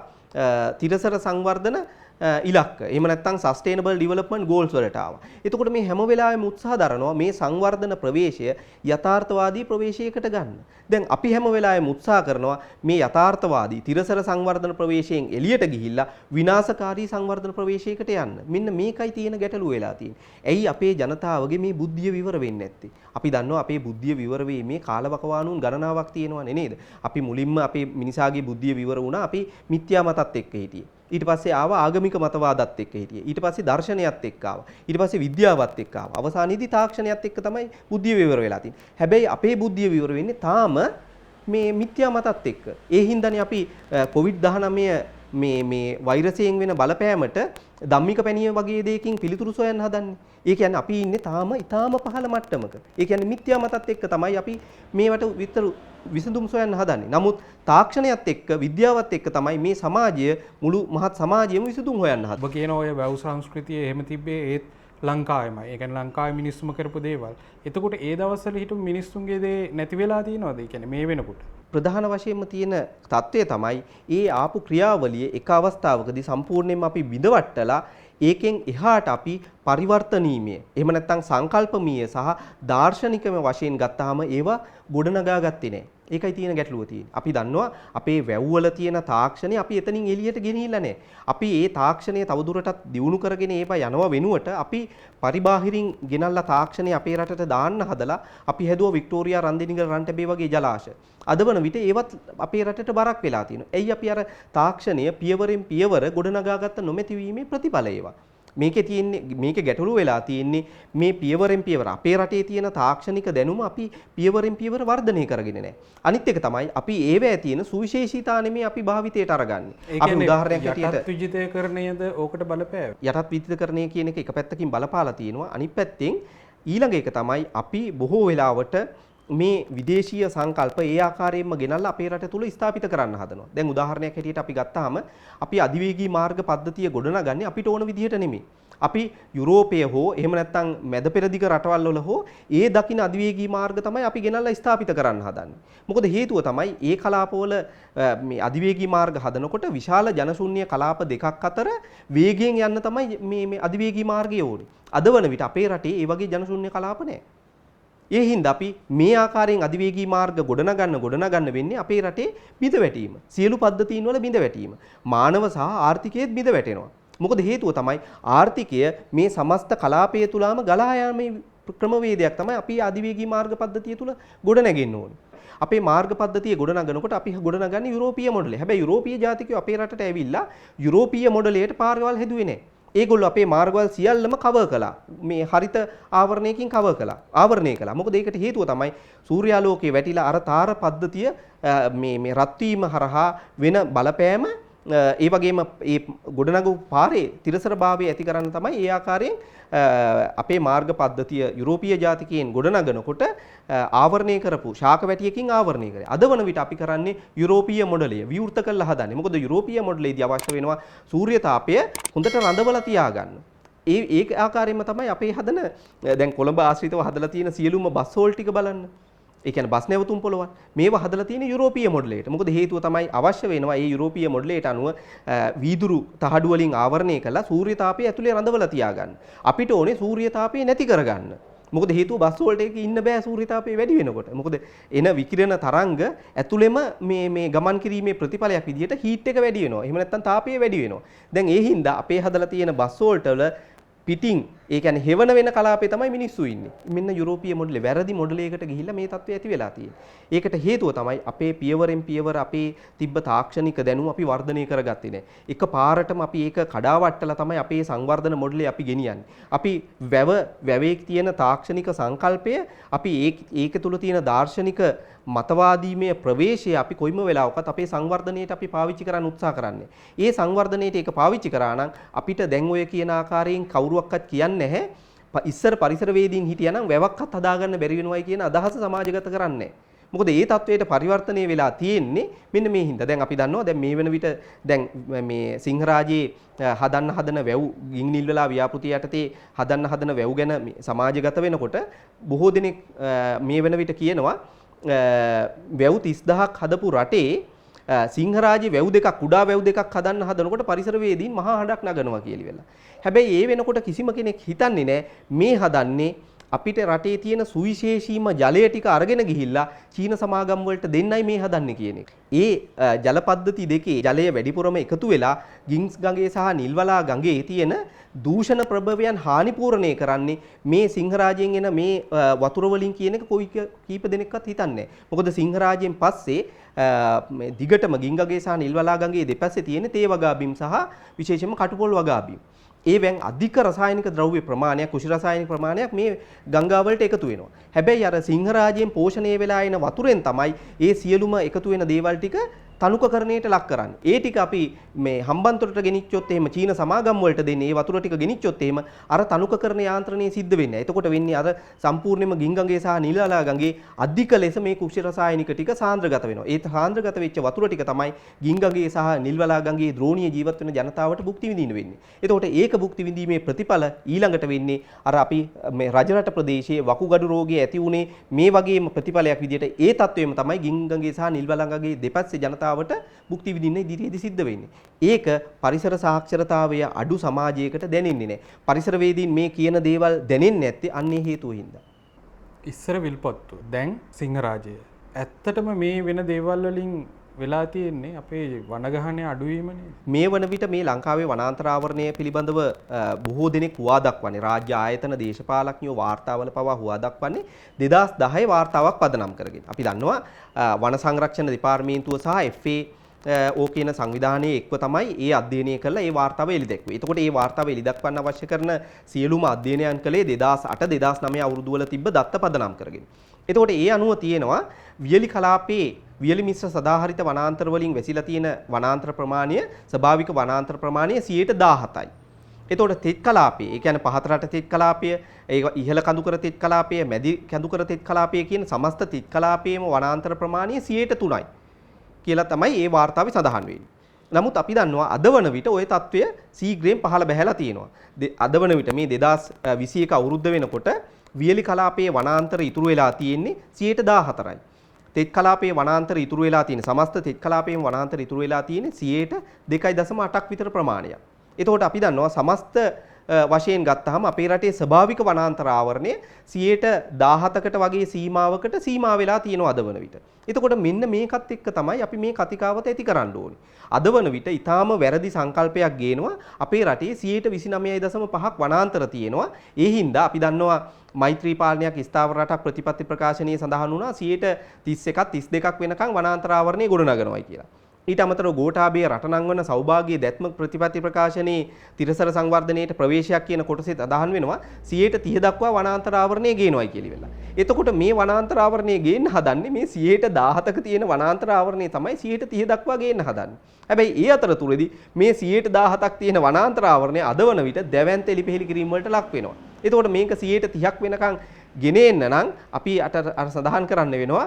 තිරසර සංවර්ධන ඉලක්ක. එහෙම නැත්නම් සස්ටේනබල් ඩෙවලොප්මන්ට් ගෝල්ස් වලට ආවා. එතකොට මේ හැම වෙලාවෙම උත්සාහ දරනවා මේ සංවර්ධන ප්‍රවේශය යථාර්ථවාදී ප්‍රවේශයකට ගන්න. දැන් අපි හැම වෙලාවෙම උත්සාහ කරනවා මේ යථාර්ථවාදී තිරසර සංවර්ධන ප්‍රවේශයෙන් එළියට ගිහිල්ලා විනාශකාරී සංවර්ධන ප්‍රවේශයකට යන්න. මෙන්න මේකයි තියෙන ගැටලුව වෙලා තියෙන්නේ. ඇයි අපේ ජනතාවගේ මේ බුද්ධිය විවර වෙන්නේ නැත්තේ? අපි දන්නවා අපේ බුද්ධිය විවර වීමේ කාලවකවානුන් ගණනාවක් තියෙනවනේ නේද? අපි මුලින්ම අපේ මිනිසාගේ බුද්ධිය විවර වුණා අපි මිත්‍යා මතත් එක්ක හිටියේ. ඊට පස්සේ ආවා ආගමික මතවාදත් එක්ක හිටියේ. ඊට පස්සේ දර්ශනයත් එක්ක ආවා. ඊට පස්සේ විද්‍යාවත් එක්ක ආවා. අවසානයේදී තාක්ෂණයත් එක්ක තමයි බුද්ධිය විවර වෙලා තියෙන්නේ. හැබැයි අපේ බුද්ධිය විවර වෙන්නේ තාම මේ මිත්‍යා මතත් එක්ක. ඒ හින්දානේ අපි COVID-19 මේ වෛරසයෙන් වෙන බලපෑමට ධම්මික පැණිය වගේ දෙයකින් පිළිතුරු සොයන්න හදන්නේ. ඒ කියන්නේ අපි ඉන්නේ ඊටාම පහළ මට්ටමක. ඒ කියන්නේ මිත්‍යා මතත් එක්ක තමයි අපි මේවට විතර විසඳුම් සොයන්න හදන්නේ. නමුත් තාක්ෂණයත් එක්ක විද්‍යාවත් එක්ක තමයි මේ සමාජය මුළු මහත් සමාජයම විසඳුම් හොයන්න හදන්නේ. ඔබ කියන ඔය වැව් සංස්කෘතිය එහෙම තිබ්බේ ඒත් ලංකාවෙමයි. ඒ කියන්නේ ලංකාවේ මිනිස්සුම කරපු දේවල්. එතකොට ඒ දවස්වල හිටපු මිනිස්සුන්ගේ දේ නැති වෙලා තියෙනවද? ඒ කියන්නේ මේ වෙනකොට ප්‍රධාන වශයෙන්ම තියෙන தත්ත්වය තමයි ඒ ආපු ක්‍රියාවලිය එක අවස්ථාවකදී සම්පූර්ණයෙන්ම අපි විඳවට්ටලා ඒකෙන් එහාට අපි පරිවර්තනීය එහෙම නැත්නම් සංකල්පමීය සහ දාර්ශනිකම වශයෙන් ගත්තාම ඒවා ගොඩනගා ගත්තේ නැහැ. ඒකයි තියෙන ගැටලුව තියෙන්නේ. අපි දන්නවා අපේ වැව්වල තියෙන තාක්ෂණය අපි එතනින් එළියට ගෙනිහිල්ලා නැහැ. අපි ඒ තාක්ෂණය තවදුරටත් දියුණු කරගෙන ඒවා යනවා වෙනුවට අපි පරිබාහිරින් ගෙනල්ලා තාක්ෂණය අපේ රටට දාන්න හදලා අපි හැදුවා වික්ටෝරියා රන්දිනිගල රන්ටබේ වගේ ජලාශ. අද වන විට ඒවත් අපේ රටට බරක් වෙලා තියෙනවා. එයි අපි අර තාක්ෂණය පියවරෙන් පියවර ගොඩනගාගත්ත නොමැති වීමේ ප්‍රතිඵල ඒවා. මේකේ ගැටලුව වෙලා තියෙන්නේ මේ පියවරෙන් පියවර අපේ රටේ තියෙන තාක්ෂණික දැනුම අපි පියවරෙන් පියවර වර්ධනය කරගෙන නැහැ. අනිත් එක තමයි අපි ඒවැය තියෙන සුවිශේෂීතා නෙමෙයි අපි භාවිතයට අරගන්නේ. අපි උදාහරණයක් හැටියට යටත් විජිතයකරණයද ඕකට බලපෑව. යටත් විජිතකරණය කියන එක පැත්තකින් බලපාලා තියෙනවා. අනිත් පැත්තෙන් ඊළඟ එක තමයි අපි බොහෝ වෙලාවට මේ විදේශීය සංකල්ප ඒ ආකාරයෙන්ම ගෙනල්ලා අපේ රට තුල ස්ථාපිත කරන්න හදනවා. දැන් උදාහරණයක් හැටියට අපි ගත්තාම අපි අධිවේගී මාර්ග පද්ධතිය ගොඩනගන්නේ අපිට ඕන විදිහට නෙමෙයි. අපි යුරෝපය හෝ එහෙම නැත්නම් මැද පෙරදිග රටවල් වල හෝ ඒ දකින අධිවේගී මාර්ග තමයි අපි ගෙනල්ලා ස්ථාපිත කරන්න හදන්නේ. මොකද හේතුව තමයි ඒ කලාපවල මේ අධිවේගී මාර්ග හදනකොට විශාල ජනශූන්‍ය කලාප දෙකක් අතර වේගයෙන් යන්න තමයි මේ අධිවේගී මාර්ගය ඕනේ. අද වන විට අපේ රටේ ඒ වගේ ජනශූන්‍ය කලාප නැහැ. ඒ හින්දා අපි මේ ආකාරයෙන් අධිවේගී මාර්ග ගොඩනගන්න වෙන්නේ අපේ රටේ බිඳ වැටීම. සියලු පද්ධතීන් වල බිඳ වැටීම. මානව සහ ආර්ථිකයේත් බිඳ වැටෙනවා. මොකද හේතුව තමයි ආර්ථිකය මේ සමස්ත කලාපය තුලම ගලා යාමේ ක්‍රමවේදයක් තමයි අපි අධිවේගී මාර්ග පද්ධතිය තුල ගොඩනගෙන්න ඕනේ. අපේ මාර්ග පද්ධතිය ගොඩනගනකොට අපි ගොඩනගන්නේ යුරෝපීය මොඩලය. හැබැයි යුරෝපීය ජාතිකයෝ අපේ රටට ඇවිල්ලා යුරෝපීය මොඩලයට පාරවල් හැදුවේ නැහැ. ඒගොල්ලෝ අපේ මාර්ගවල් සියල්ලම කවර් කළා. මේ හරිත ආවරණයකින් කවර් කළා. ආවරණය කළා. මොකද ඒකට හේතුව තමයි සූර්යාලෝකයේ වැටිලා අර තාර පද්ධතිය මේ රත් වීම හරහා වෙන බලපෑම ඒ වගේම ඒ ගොඩනගු පාරේ තිරසරභාවය ඇති කරන්න තමයි ඒ ආකාරයෙන් අපේ මාර්ග පද්ධතිය යුරෝපීය ජාතිකයන් ගොඩනගනකොට ආවරණය කරපු ශාක වැටියකින් ආවරණය කරේ. අද වන විට අපි කරන්නේ යුරෝපීය මොඩලය විවෘත කරලා හදන්නේ. මොකද යුරෝපීය මොඩලයේදී අවශ්‍ය වෙනවා සූර්ය තාපය හොඳට රඳවලා තියාගන්න. ඒ ආකාරයෙන්ම තමයි අපේ හදන දැන් කොළඹ ආශ්‍රිතව හදලා තියෙන සියලුම බස් හෝල් ටික බලන්න. ඒ කියන්නේ බස් නැවතුම් පොළවල් මේවා හදලා තියෙන යුරෝපීය මොඩලයට. මොකද හේතුව තමයි අවශ්‍ය වෙනවා මේ යුරෝපීය මොඩලයට අනුව වීදුරු තහඩු වලින් ආවරණය කරලා සූර්ය තාපය ඇතුලේ රඳවලා තියාගන්න. අපිට ඕනේ සූර්ය තාපය නැති කරගන්න. මොකද හේතුව බස් වලට ඒක ඉන්න බෑ සූර්ය තාපය වැඩි වෙනකොට. මොකද එන විකිරණ තරංග ඇතුළෙම මේ ගමන් කිරීමේ ප්‍රතිඵලයක් විදිහට හීට් එක වැඩි වෙනවා. එහෙම නැත්නම් තාපය වැඩි වෙනවා. දැන් ඒ හින්දා අපේ හදලා තියෙන බස් වල පිටින් ඒ කියන්නේ හෙවන වෙන කලාපේ තමයි මිනිස්සු ඉන්නේ. මෙන්න යුරෝපීය මොඩලේ වැරදි මොඩලයකට ගිහිල්ලා මේ තත්ත්වය ඇති වෙලා තියෙන්නේ. ඒකට හේතුව තමයි අපේ පියවරෙන් පියවර අපේ තිබ්බ තාක්ෂණික දැනුම අපි වර්ධනය කරගත්තේ නැහැ. එක පාරටම අපි ඒක කඩාවට්ටලා තමයි අපේ සංවර්ධන මොඩලේ අපි ගෙනියන්නේ. අපි වැවේ තියෙන තාක්ෂණික සංකල්පය අපි ඒක තුල තියෙන දාර්ශනික මතවාදීමේ ප්‍රවේශය අපි කොයිම වෙලාවකත් අපේ සංවර්ධනයට අපි පාවිච්චි කරන්න උත්සාහ කරන්නේ. ඒ සංවර්ධනයට ඒක පාවිච්චි කරා නම් අපිට දැන් ඔය කියන ආකාරයෙන් කවුරුවක්වත් කියන්නේ නැහැ. ඉස්සර පරිසරවේදීන් හිටියනම් වැවක්වත් හදාගන්න බැරි වෙනවයි කියන අදහස සමාජගත කරන්නේ. මොකද ඒ තත්වයට පරිවර්තනය වෙලා තියෙන්නේ මෙන්න මේ හින්දා. දැන් අපි දන්නවා දැන් මේ වෙන විට දැන් මේ සිංහරාජයේ හදන වැව් ගින්නිල් වෙලා ව්‍යාපෘතිය යටතේ හදන වැව් ගැන සමාජගත වෙනකොට බොහෝ දෙනෙක් මේ වෙන විට කියනවා වැව් 30000ක් හදපු රටේ සිංහරාජයේ වැව් දෙකක් කුඩා වැව් දෙකක් හදනකොට පරිසරවේදීන් මහා හඬක් නගනවා කියලා වෙලා. හැබැයි ඒ වෙනකොට කිසිම කෙනෙක් හිතන්නේ නැහැ මේ හදන්නේ අපිට රටේ තියෙන සුවිශේෂීම ජලය ටික අරගෙන ගිහිල්ලා චීන සමාගම් වලට දෙන්නයි මේ හදන්නේ කියන එක. ඒ ජල පද්ධති දෙකේ ජලය වැඩිපුරම එකතු වෙලා ගින්ස් ගඟේ සහ නිල්වලා ගඟේ තියෙන දූෂණ ප්‍රභවයන් හානිපූර්ණය කරන්නේ මේ සිංහරාජයෙන් එන මේ වතුර වලින් කියන එක කොයි කීප දෙනෙක්වත් හිතන්නේ නැහැ. මොකද සිංහරාජයෙන් පස්සේ මේ දිගටම ගින්ගගේ සහ නිල්වලා ගඟේ දෙපැත්තේ තියෙන තේ වගා බිම් සහ විශේෂයෙන්ම කටුපොල් වගා බිම්. ඒවෙන් අධික රසායනික ද්‍රව්‍ය ප්‍රමාණයක් කුෂි රසායනික ප්‍රමාණයක් මේ ගංගා වලට එකතු වෙනවා. හැබැයි අර සිංහරාජයෙන් පෝෂණය වෙලා එන වතුරෙන් තමයි ඒ සියලුම එකතු වෙන දේවල් ටික තනුකකරණයට ලක් කරන්නේ. ඒ ටික අපි මේ හම්බන්තොටට ගෙනිච්චොත් එහෙම චීන සමාගම් වලට දෙන්නේ ඒ වතුර ටික ගෙනිච්චොත් එහෙම අර තනුකකරණ යාන්ත්‍රණය සිද්ධ වෙන්නේ නැහැ. එතකොට වෙන්නේ අර සම්පූර්ණයෙන්ම ගින්ගඟේ සහ නිලලා ගඟේ අධික ලෙස මේ කුෂි රසායනික ටික සාන්ද්‍රගත වෙනවා. ඒ සාන්ද්‍රගත වෙච්ච වතුර ටික තමයි ගින්ගඟේ සහ නිල්වලා ගඟේ ද්‍රෝණීය ජීවත් වෙන ජනතාවට භුක්ති විඳින්න වෙන්නේ. එතකොට ඒක භුක්ති විඳීමේ ප්‍රතිඵල ඊළඟට වෙන්නේ අර අපි මේ රජරට ප්‍රදේශයේ වකුගඩු රෝගය ඇති වුණේ මේ වගේම ප්‍රතිඵලයක් විදිහට ඒ තත්වයම තමයි ගින්ගඟේ සහ නිල්වලා ගඟේ දෙපැත්තේ ජනතාවට භුක්ති විඳින්න ඉදිරියේදී සිද්ධ වෙන්නේ. ඒක පරිසර සාක්ෂරතාවය අඩු සමාජයකට දැනෙන්නේ නැහැ. පරිසරවේදීන් මේ කියන දේවල් දැනෙන්නේ නැත්තේ අන්නේ හේතුව හින්දා. ඉස්සර විල්පත්තු දැන් සිංහරාජය. ඇත්තටම මේ වෙන දේවල් වලින් වෙලා තියෙන්නේ අපේ වනගහනය අඩුවීමනේ. මේ වන විට මේ ලංකාවේ වනාන්තර ආවරණය පිළිබඳව බොහෝ දෙනෙක් හුවා දක්වන්නේ රාජ්‍ය ආයතන දේශපාලඥයෝ වාර්තාවල පවා හුවා දක්වන්නේ 2010 වාර්තාවක් පදනම් කරගෙන. අපි දන්නවා වන සංරක්ෂණ දෙපාර්තමේන්තුව සහ FA ඕ කියන සංවිධානයේ එක්ව තමයි ඒ අධ්‍යයනය කළා ඒ වාර්තාව එළි දැක්වේ. එතකොට ඒ වාර්තාව එළි දක්වන්න අවශ්‍ය කරන සියලුම අධ්‍යයනයන් කළේ 2008 2009 අවුරුදු වල තිබ්බ දත්ත පදනම් කරගෙන. එතකොට ඒ අනුව තියෙනවා වියලි කලාපයේ වියලි මිශ්‍ර සදාහරිත වනාන්තර වලින් වැසිලා තියෙන වනාන්තර ප්‍රමාණය ස්වභාවික වනාන්තර ප්‍රමාණය 17%යි. එතකොට තෙත් කලාපයේ, ඒ කියන්නේ පහත රට තෙත් කලාපය, ඒ ඉහළ කඳුකර තෙත් කලාපය, මැදි කඳුකර තෙත් කලාපය කියන සමස්ත තෙත් කලාපයේම වනාන්තර ප්‍රමාණය 3%යි කියලා තමයි ඒ වාර්තාවේ සඳහන් වෙන්නේ. නමුත් අපි දන්නවා අද වන විට ওই తත්වය සීග්‍රයෙන් පහළ බැහැලා තියෙනවා. අද වන විට මේ 2021 අවුරුද්ද වෙනකොට වියලි කලාපයේ වනාන්තර ඉතුරු වෙලා තියෙන්නේ 14%යි. තෙත් කලාපයේ වනාන්තර ඉතුරු වෙලා තියෙන සමස්ත තෙත් කලාපයේම වනාන්තර ඉතුරු වෙලා තියෙන්නේ 2.8ක් විතර ප්‍රමාණයක්. එතකොට අපි දන්නවා සමස්ත වශයෙන් ගත්තාම අපේ රටේ ස්වභාවික වනාන්තර ආවරණය 17%කට වගේ සීමාවකට සීමා වෙලා තියෙනවා අද වන විට. එතකොට මෙන්න මේකත් එක්ක තමයි අපි මේ කතිකාවත ඇති කරන්න ඕනේ. අද වන විට ඊටාම වැරදි සංකල්පයක් ගේනවා අපේ රටේ 29.5ක් වනාන්තර තියෙනවා. ඒ හින්දා අපි දන්නවා මෛත්‍රී පාලනයක් ස්ථාවර රටක් ප්‍රතිපත්ති ප්‍රකාශනයේ සඳහන් වුණා 31ක් 32ක් වෙනකන් වනාන්තර ආවරණය ගොඩනගනවායි කියලා. ඊට අමතරව ගෝඨාභය රටනංවන සෞභාග්‍ය දැත්ම ප්‍රතිපත්ති ප්‍රකාශනයේ තිරසර සංවර්ධනයේට ප්‍රවේශයක් කියන කොටසෙත් අදහන් වෙනවා 30% දක්වා වනාන්තර ආවරණය ගේනවායි කියලා වෙලා. එතකොට මේ වනාන්තර ආවරණය ගේන්න හදන්නේ මේ 17%ක තියෙන වනාන්තර ආවරණය තමයි 30% දක්වා ගේන්න හදන්නේ. හැබැයි ඒ අතරතුරේදී මේ 17%ක් තියෙන වනාන්තර ආවරණය අද වන විට දැවැන්ත එලිපෙහෙලි කිරීම වලට ලක් වෙනවා. එතකොට මේක 30%ක් වෙනකන් ගෙනෙන්න නම් අපි අර සඳහන් කරන්න වෙනවා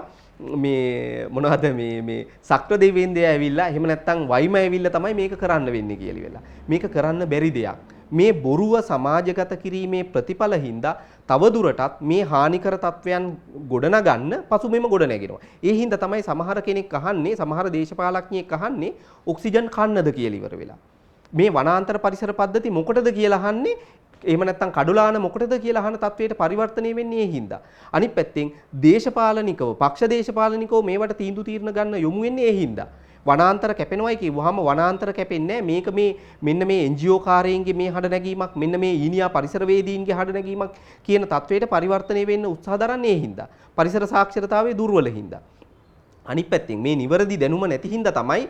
මේ මොනවද මේ සක්‍ර දෙවියන්දේ ඇවිල්ලා එහෙම නැත්නම් වයිම ඇවිල්ලා තමයි මේක කරන්න වෙන්නේ කියලා වෙලා. මේක කරන්න බැරි දෙයක්. මේ බොරුව සමාජගත කිරීමේ ප්‍රතිඵල හින්දා තවදුරටත් මේ හානිකර තත්වයන් ගොඩනගන්න පසුබිම ගොඩනැගෙනවා. ඒ හින්දා තමයි සමහර කෙනෙක් අහන්නේ සමහර දේශපාලඥයෙක් අහන්නේ ඔක්සිජන් කන්නද කියලා ඉවර වෙලා. මේ වනාන්තර පරිසර පද්ධති මොකටද කියලා අහන්නේ එහෙම නැත්නම් කඩුලාන මොකටද කියලා අහන තත්වයට පරිවර්තනය වෙන්නේ ඒ හින්දා. අනිත් පැත්තෙන් දේශපාලනිකව පක්ෂ දේශපාලනිකව මේවට තීන්දුව తీරන ගන්න යොමු වෙන්නේ ඒ හින්දා. වනාන්තර කැපෙනවයි කිව්වහම වනාන්තර කැපෙන්නේ මේක මේ මෙන්න මේ NGO කාර්යයන්ගේ මේ හඬ නැගීමක් මෙන්න මේ ඊනියා පරිසරවේදීන්ගේ හඬ නැගීමක් කියන තත්වයට පරිවර්තනය වෙන්න උත්සාහ දරන්නේ ඒ හින්දා. පරිසර සාක්ෂරතාවයේ දුර්වල හින්දා. අනිත් පැත්තෙන් මේ නිවැරදි දැනුම නැති හින්දා තමයි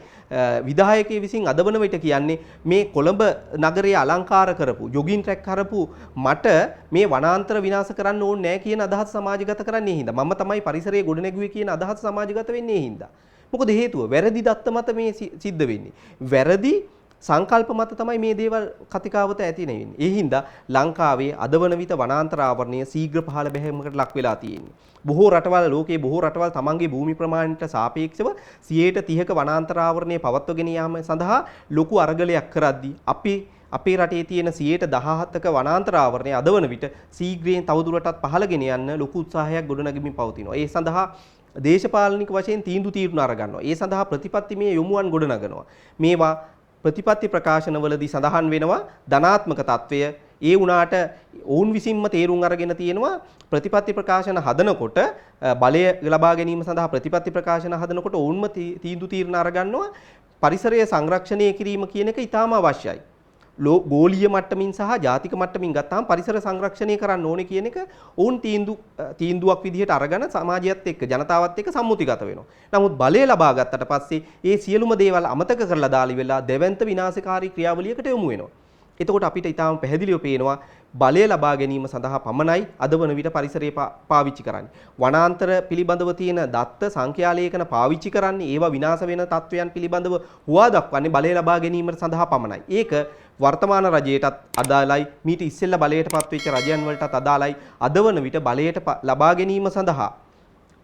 විධායකයෙ විසින් අද වන විට කියන්නේ මේ කොළඹ නගරය අලංකාර කරපු ජොගින් ට්‍රැක් කරපු මට මේ වනාන්තර විනාශ කරන්න ඕනේ නැහැ කියන අදහස සමාජගත කරන්නේ හින්දා. මම තමයි පරිසරයේ ගොඩනැගුවේ කියන අදහස සමාජගත වෙන්නේ හින්දා. මොකද හේතුව වැරදි දත්ත මත මේ සිද්ධ වෙන්නේ. වැරදි සංකල්ප මත තමයි මේ දේවල් කතිකාවත ඇති වෙන්නේ. ඒ හින්දා ලංකාවේ අද වන විට වනාන්තර ආවරණය ශීඝ්‍ර පහළ බැහැමකට ලක් වෙලා තියෙන්නේ. බොහෝ රටවල් ලෝකයේ බොහෝ රටවල් තමන්ගේ භූමි ප්‍රමාණයට සාපේක්ෂව 30% වනාන්තර ආවරණය පවත්වගෙන යාම සඳහා ලොකු අරගලයක් කරද්දී අපේ රටේ තියෙන 17%ක වනාන්තර ආවරණය අද වන විට ශීඝ්‍රයෙන් තවදුරටත් පහළගෙන යන්න ලොකු උත්සාහයක් ගොඩනගමින් පවතිනවා. ඒ සඳහා දේශපාලනික වශයෙන් තීන්දුව අරගන්නවා. ඒ සඳහා ප්‍රතිපත්තිමය යොමුවන් ගොඩනගනවා. මේවා ප්‍රතිපත්ති ප්‍රකාශනවලදී සඳහන් වෙනවා ධනාත්මක తත්වය. ඒ වුණාට ඔවුන් විසින්ම තේරුම් අරගෙන තියෙනවා ප්‍රතිපත්ති ප්‍රකාශන හදනකොට බලය ලබා ගැනීම සඳහා ප්‍රතිපත්ති ප්‍රකාශන හදනකොට ඔවුන්ම තීන්දුව අරගන්නවා පරිසරය සංරක්ෂණය කිරීම කියන එක ඉතාම අවශ්‍යයි. ගෝලීය මට්ටමින් සහ ජාතික මට්ටමින් ගත්තාම පරිසර සංරක්ෂණය කරන්න ඕනේ කියන එක ඔවුන් තීන්දුවක් විදිහට අරගෙන සමාජයත් එක්ක ජනතාවත් එක්ක සම්මුතිගත වෙනවා. නමුත් බලය ලබා ගත්තට පස්සේ ඒ සියලුම දේවල් අමතක කරලා දාලි වෙලා දෙවන්ත විනාශකාරී ක්‍රියාවලියකට යොමු වෙනවා. එතකොට අපිට ඊටාම පැහැදිලිව පේනවා බලය ලබා ගැනීම සඳහා පමණයි අද වන විට පරිසරය පාවිච්චි කරන්නේ. වනාන්තර පිළිබඳව තියෙන දත්ත සංඛ්‍යාලේඛන පාවිච්චි කරන්නේ ඒවා විනාශ වෙන තත්වයන් පිළිබඳව හුවා දක්වන්නේ බලය ලබා ගැනීම සඳහා පමණයි. ඒක වර්තමාන රජයටත් අදාළයි මීට ඉස්සෙල්ලා බලයට පත්වෙච්ච රජයන් වලටත් අදාළයි. අද වන විට බලයට ලබා ගැනීම සඳහා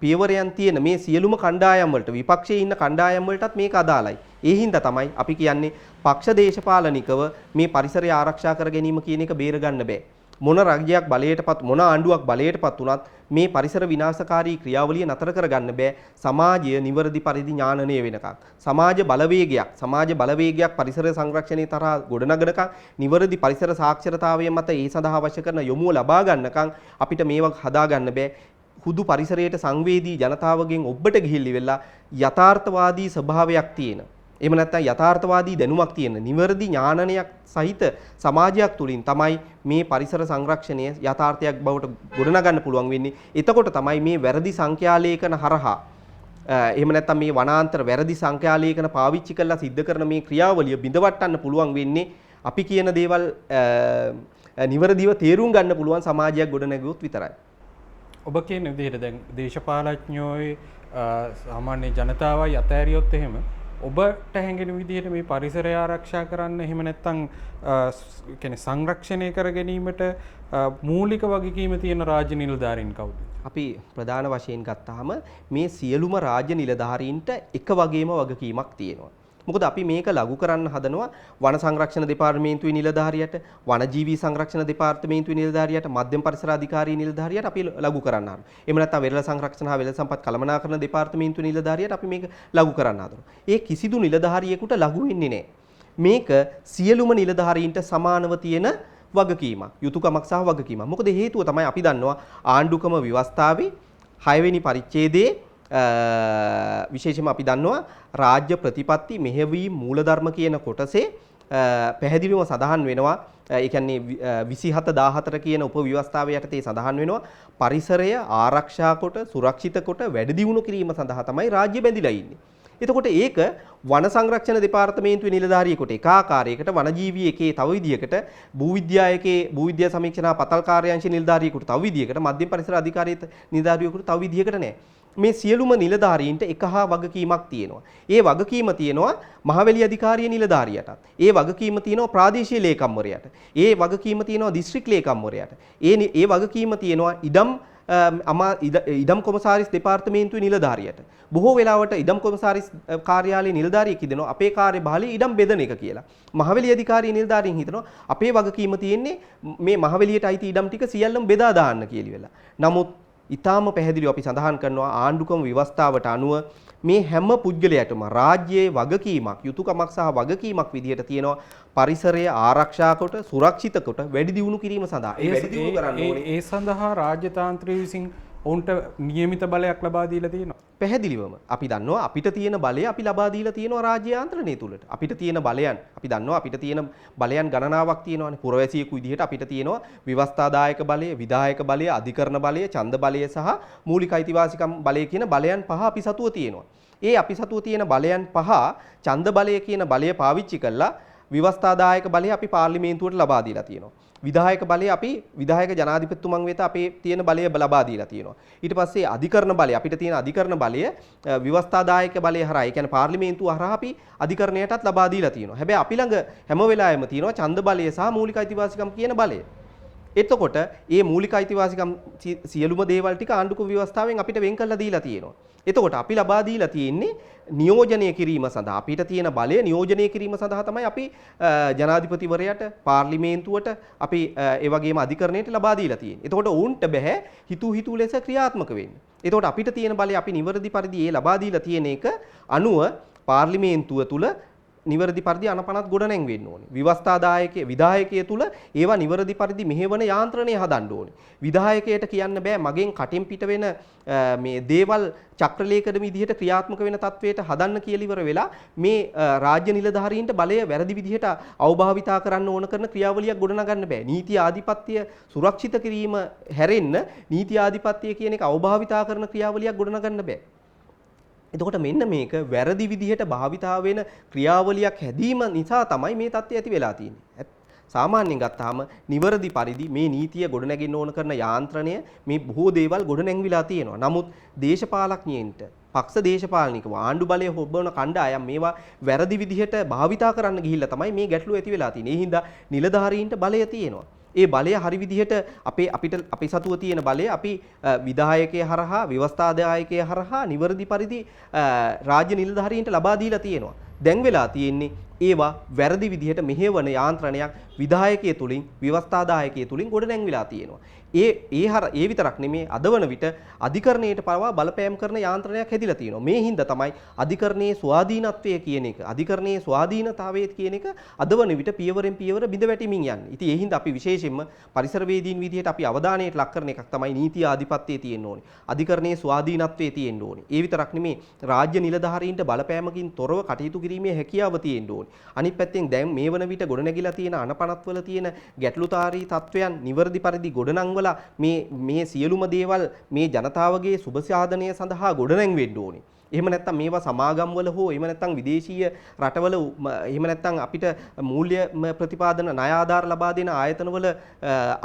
පියවරයන් තියෙන මේ සියලුම කණ්ඩායම් වලට විපක්ෂයේ ඉන්න කණ්ඩායම් වලටත් මේක අදාළයි. ඒ හින්දා තමයි අපි කියන්නේ පක්ෂ දේශපාලනිකව මේ පරිසරය ආරක්ෂා කර ගැනීම කියන එක බේර ගන්න බෑ. මොන රජයක් බලයටපත් මොන ආණ්ඩුවක් බලයටපත් වුණත් මේ පරිසර විනාශකාරී ක්‍රියාවලිය නතර කරගන්න බෑ. සමාජය නිවැරදි පරිදි ඥානනය වෙනකන්. සමාජ බලවේගයක් පරිසර සංරක්ෂණය තරහා ගොඩනගනකන් නිවැරදි පරිසර සාක්ෂරතාවය මත ඒ සඳහා අවශ්‍ය කරන යොමුව ලබා ගන්නකන් අපිට මේවා හදා ගන්න බෑ. හුදු පරිසරයට සංවේදී ජනතාවගෙන් ඔබට ගිහිල්ලි වෙලා යථාර්ථවාදී ස්වභාවයක් තියෙන. එහෙම නැත්නම් යථාර්ථවාදී දැනුමක් තියෙන නිවැරදි ඥානනයක් සහිත සමාජයක් තුලින් තමයි මේ පරිසර සංරක්ෂණය යථාර්ථයක් බවට ගොඩනගන්න පුළුවන් වෙන්නේ. එතකොට තමයි මේ වැරදි සංඛ්‍යාලේඛන හරහා එහෙම නැත්නම් මේ වනාන්තර වැරදි සංඛ්‍යාලේඛන පාවිච්චි කරලා සිද්ධ කරන මේ ක්‍රියාවලිය බිඳවට්ටන්න පුළුවන් වෙන්නේ අපි කියන දේවල් නිවැරදිව තේරුම් ගන්න පුළුවන් සමාජයක් ගොඩනැගුවොත් විතරයි. ඔබ කියන විදිහට දැන් දේශපාලඥයෝයි සාමාන්‍ය ජනතාවයි අතෑරියොත් එහෙම ඔබට හැඟෙන විදිහට මේ පරිසරය ආරක්ෂා කරන්න එහෙම නැත්නම් කියන්නේ සංරක්ෂණය කර ගැනීමට මූලික වගකීම තියෙන රාජ්‍ය නිලධාරීන් කවුද? අපි ප්‍රධාන වශයෙන් ගත්තාම මේ සියලුම රාජ්‍ය නිලධාරීන්ට එක වගේම වගකීමක් තියෙනවා. මොකද අපි මේක ලඝු කරන්න හදනවා වන සංරක්ෂණ දෙපාර්තමේන්තුවේ නිලධාරියට, වනජීවී සංරක්ෂණ දෙපාර්තමේන්තුවේ නිලධාරියට, මධ්‍යම පරිසර අධිකාරී නිලධාරියට අපි ලඝු කරන්න හදනවා. එහෙම නැත්නම් වෙරළ සංරක්ෂණ හා වෙළඳ සම්පත් කළමනාකරණ දෙපාර්තමේන්තුවේ නිලධාරියට අපි මේක ලඝු කරන්න හදනවා. ඒ කිසිදු නිලධාරියෙකුට ලඝු වෙන්නේ නැහැ. මේක සියලුම නිලධාරීන්ට සමානව තියෙන වගකීමක්, යුතුයකමක් සහ වගකීමක්. මොකද හේතුව තමයි අපි දන්නවා ආණ්ඩුක්‍රම ව්‍යවස්ථාවේ 6 වෙනි පරිච්ඡේදයේ විශේෂයෙන්ම අපි දන්නවා රාජ්‍ය ප්‍රතිපත්ති මෙහෙයවීම මූලධර්ම කියන කොටසේ පැහැදිලිවම සඳහන් වෙනවා. ඒ කියන්නේ 27-14 කියන උපව්‍යවස්ථාව යටතේ සඳහන් වෙනවා පරිසරය ආරක්ෂා කොට සුරක්ෂිත කොට වැඩි දියුණු කිරීම සඳහා තමයි රාජ්‍ය බැඳිලා ඉන්නේ. එතකොට ඒක වන සංරක්ෂණ දෙපාර්තමේන්තුවේ නිලධාරියෙකුට එක ආකාරයකට, වනජීවී එකේ තව විදියකට, භූවිද්‍යා සමීක්ෂණ පතල් කාර්යාංශ නිලධාරියෙකුට තව විදියකට, මධ්‍යම පරිසර අධිකාරියට නිලධාරියෙකුට තව විදියකට නෑ. මේ සියලුම නිලධාරීන්ට එක හා වගකීමක් තියෙනවා. ඒ වගකීම තියෙනවා මහවැලි අධිකාරිය නිලධාරියටත්. ඒ වගකීම තියෙනවා ප්‍රාදේශීය ලේකම්වරයාට. ඒ වගකීම තියෙනවා දිස්ත්‍රික් ලේකම්වරයාට. ඒ වගකීම තියෙනවා ඉඩම් කොමසාරිස් දෙපාර්තමේන්තුවේ නිලධාරියට. බොහෝ වෙලාවට ඉඩම් කොමසාරිස් කාර්යාලයේ නිලධාරියෙක් හිතනවා අපේ කාර්යභාරය ඉඩම් බෙදන එක කියලා. මහවැලි අධිකාරිය නිලධාරීන් හිතනවා අපේ වගකීම තියෙන්නේ මේ මහවැලියට අයිති ඉඩම් ටික සියල්ලම බෙදා දාන්න කියලා වෙලා. නමුත් ඊටාම පැහැදිලිව අපි සඳහන් කරනවා ආණ්ඩුක්‍රම ව්‍යවස්ථාවට අනුව මේ හැම පුද්ගලයාටම රාජ්‍යයේ වගකීමක්, යුතුයකමක් සහ වගකීමක් විදිහට තියෙනවා පරිසරය ආරක්ෂා කොට සුරක්ෂිත කොට වැඩි දියුණු කිරීම සඳහා. ඒ සඳහා රාජ්‍ය තාන්ත්‍රය විසින් ඔවුන්ට නියමිත බලයක් ලබා දීලා තියෙනවා. පැහැදිලිවම අපි දන්නවා අපිට තියෙන බලය අපි ලබා දීලා තියෙනවා රාජ්‍ය යාන්ත්‍රණය තුලට. අපිට තියෙන බලයන් අපි දන්නවා අපිට තියෙන බලයන් ගණනාවක් තියෙනවානේ. පුරවැසියෙකු විදිහට අපිට තියෙනවා විවස්ථාදායක බලය, විධායක බලය, අධිකරණ බලය, ඡන්ද බලය සහ මූලික අයිතිවාසිකම් බලය කියන බලයන් පහ අපි සතුව තියෙනවා. ඒ අපි සතුව තියෙන බලයන් පහ ඡන්ද බලය කියන බලය පාවිච්චි කළා විවස්ථාදායක බලය අපි පාර්ලිමේන්තුවට ලබා දීලා තියෙනවා. විධායක බලය අපි විධායක ජනාධිපතිතුමන් වෙත අපේ තියෙන බලය ලබා දීලා තියෙනවා. ඊට පස්සේ අධිකරණ බලය අපිට තියෙන අධිකරණ බලය විවස්ථාදායක බලය හරහා ඒ කියන්නේ පාර්ලිමේන්තුව හරහා අපි අධිකරණයටත් ලබා දීලා තියෙනවා. හැබැයි අපි ළඟ හැම වෙලාවෙම තියෙනවා ඡන්ද බලය සහ මූලික අයිතිවාසිකම් කියන බලය. එතකොට මේ මූලික අයිතිවාසිකම් සියලුම දේවල් ටික ආණ්ඩුක්‍රම ව්‍යවස්ථාවෙන් අපිට වෙන් කරලා දීලා තියෙනවා. එතකොට අපි ලබා දීලා තියෙන්නේ නියෝජනය කිරීම සඳහා අපිට තියෙන බලය නියෝජනය කිරීම සඳහා තමයි අපි ජනාධිපතිවරයාට පාර්ලිමේන්තුවට අපි ඒ වගේම අධිකරණයට ලබා දීලා තියෙන්නේ. එතකොට ඔවුන්ට බෑ හිතු ලෙස ක්‍රියාත්මක වෙන්න. එතකොට අපිට තියෙන බලය අපි නිවැරදි පරිදි ඒ ලබා දීලා තියෙන එක අනුව පාර්ලිමේන්තුව තුල නිවැරදි පරිදි අනපනත් ගොඩනැන් වෙන්න ඕනේ. විවස්ථාදායකයේ විධායකයේ තුල ඒවා නිවැරදි පරිදි මෙහෙවන යාන්ත්‍රණය හදන්න ඕනේ. විධායකයට කියන්න බෑ මගෙන් කටින් පිට වෙන මේ දේවල් චක්‍රලේඛන විදිහට ක්‍රියාත්මක වෙන තත්වයට හදන්න කියලා ඉවර වෙලා මේ රාජ්‍ය නිලධාරීන්ට බලය වැරදි විදිහට අවභාවිතා කරන්න ඕන කරන ක්‍රියාවලියක් ගොඩනගන්න බෑ. නීති ආධිපත්‍ය සුරක්ෂිත කිරීම හැරෙන්න නීති ආධිපත්‍ය කියන එක අවභාවිතා කරන ක්‍රියාවලියක් ගොඩනගන්න බෑ. එතකොට මෙන්න මේක වැරදි විදිහට භාවිතා වෙන ක්‍රියාවලියක් හැදීම නිසා තමයි මේ තත්ත්වය ඇති වෙලා තියෙන්නේ. සාමාන්‍යයෙන් ගත්තාම නිවැරදි පරිදි මේ නීතිය ගොඩනැගෙන්න ඕන කරන යාන්ත්‍රණය මේ බොහෝ දේවල් ගොඩනැංවිලා තියෙනවා. නමුත් දේශපාලඥයින්ට පක්ෂ දේශපාලනිකව ආණ්ඩු බලය හොබවන කණ්ඩායම් මේවා වැරදි විදිහට භාවිතා කරන්න ගිහිල්ලා තමයි මේ ගැටලුව ඇති වෙලා තියෙන්නේ. ඒ හින්දා නිලධාරීන්ට බලය තියෙනවා. ඒ බලය හරි විදිහට අපි සතුව තියෙන බලය අපි විධායකයේ හරහා ව්‍යවස්ථාදායකයේ හරහා නිවැරදි පරිදි රාජ්‍ය නිලධාරීන්ට ලබා දීලා තියෙනවා. දැන් වෙලා තියෙන්නේ ඒවා වැරදි විදිහට මෙහෙවන යාන්ත්‍රණයක් විධායකයේ තුලින් ව්‍යවස්ථාදායකයේ තුලින් ගොඩනැංවිලා තියෙනවා. ඒ විතරක් නෙමේ අදවන විට අධිකරණයට පවා බලපෑම් කරන යාන්ත්‍රණයක් හැදිලා තියෙනවා. මේ හින්දා තමයි අධිකරණයේ ස්වාධීනත්වය කියන එක අධිකරණයේ ස්වාධීනතාවය කියන එක අදවන විට පියවරෙන් පියවර බිඳ වැටීමින් යන්නේ. ඉතින් ඒ හින්දා අපි විශේෂයෙන්ම පරිසරවේදීන් විදිහට අපි අවධානයට ලක් කරන එකක් තමයි නීති ආධිපත්‍යයේ තියෙන්න ඕනේ. අධිකරණයේ ස්වාධීනත්වයේ තියෙන්න ඕනේ. ඒ විතරක් නෙමේ රාජ්‍ය නිලධාරීන්ට බලපෑමකින් තොරව කටයුතු කිරීමේ හැකියාව තියෙන්න ඕනේ. අනිත් පැත්තෙන් දැන් මේ වන විට ගොඩනැගිලා තියෙන අනපනත්වල තියෙන ගැටලුතාරී තත්වයන් නිවැරදි පරිදි ගොඩනංවලා මේ සියලුම දේවල් මේ ජනතාවගේ සුබ සාධනය සඳහා ගොඩනැන් වෙන්න ඕනේ. එහෙම නැත්නම් මේවා සමාගම්වල හෝ එහෙම නැත්නම් විදේශීය රටවල එහෙම නැත්නම් අපිට මූල්‍ය ප්‍රතිපාදන ණය ආධාර ලබා දෙන ආයතනවල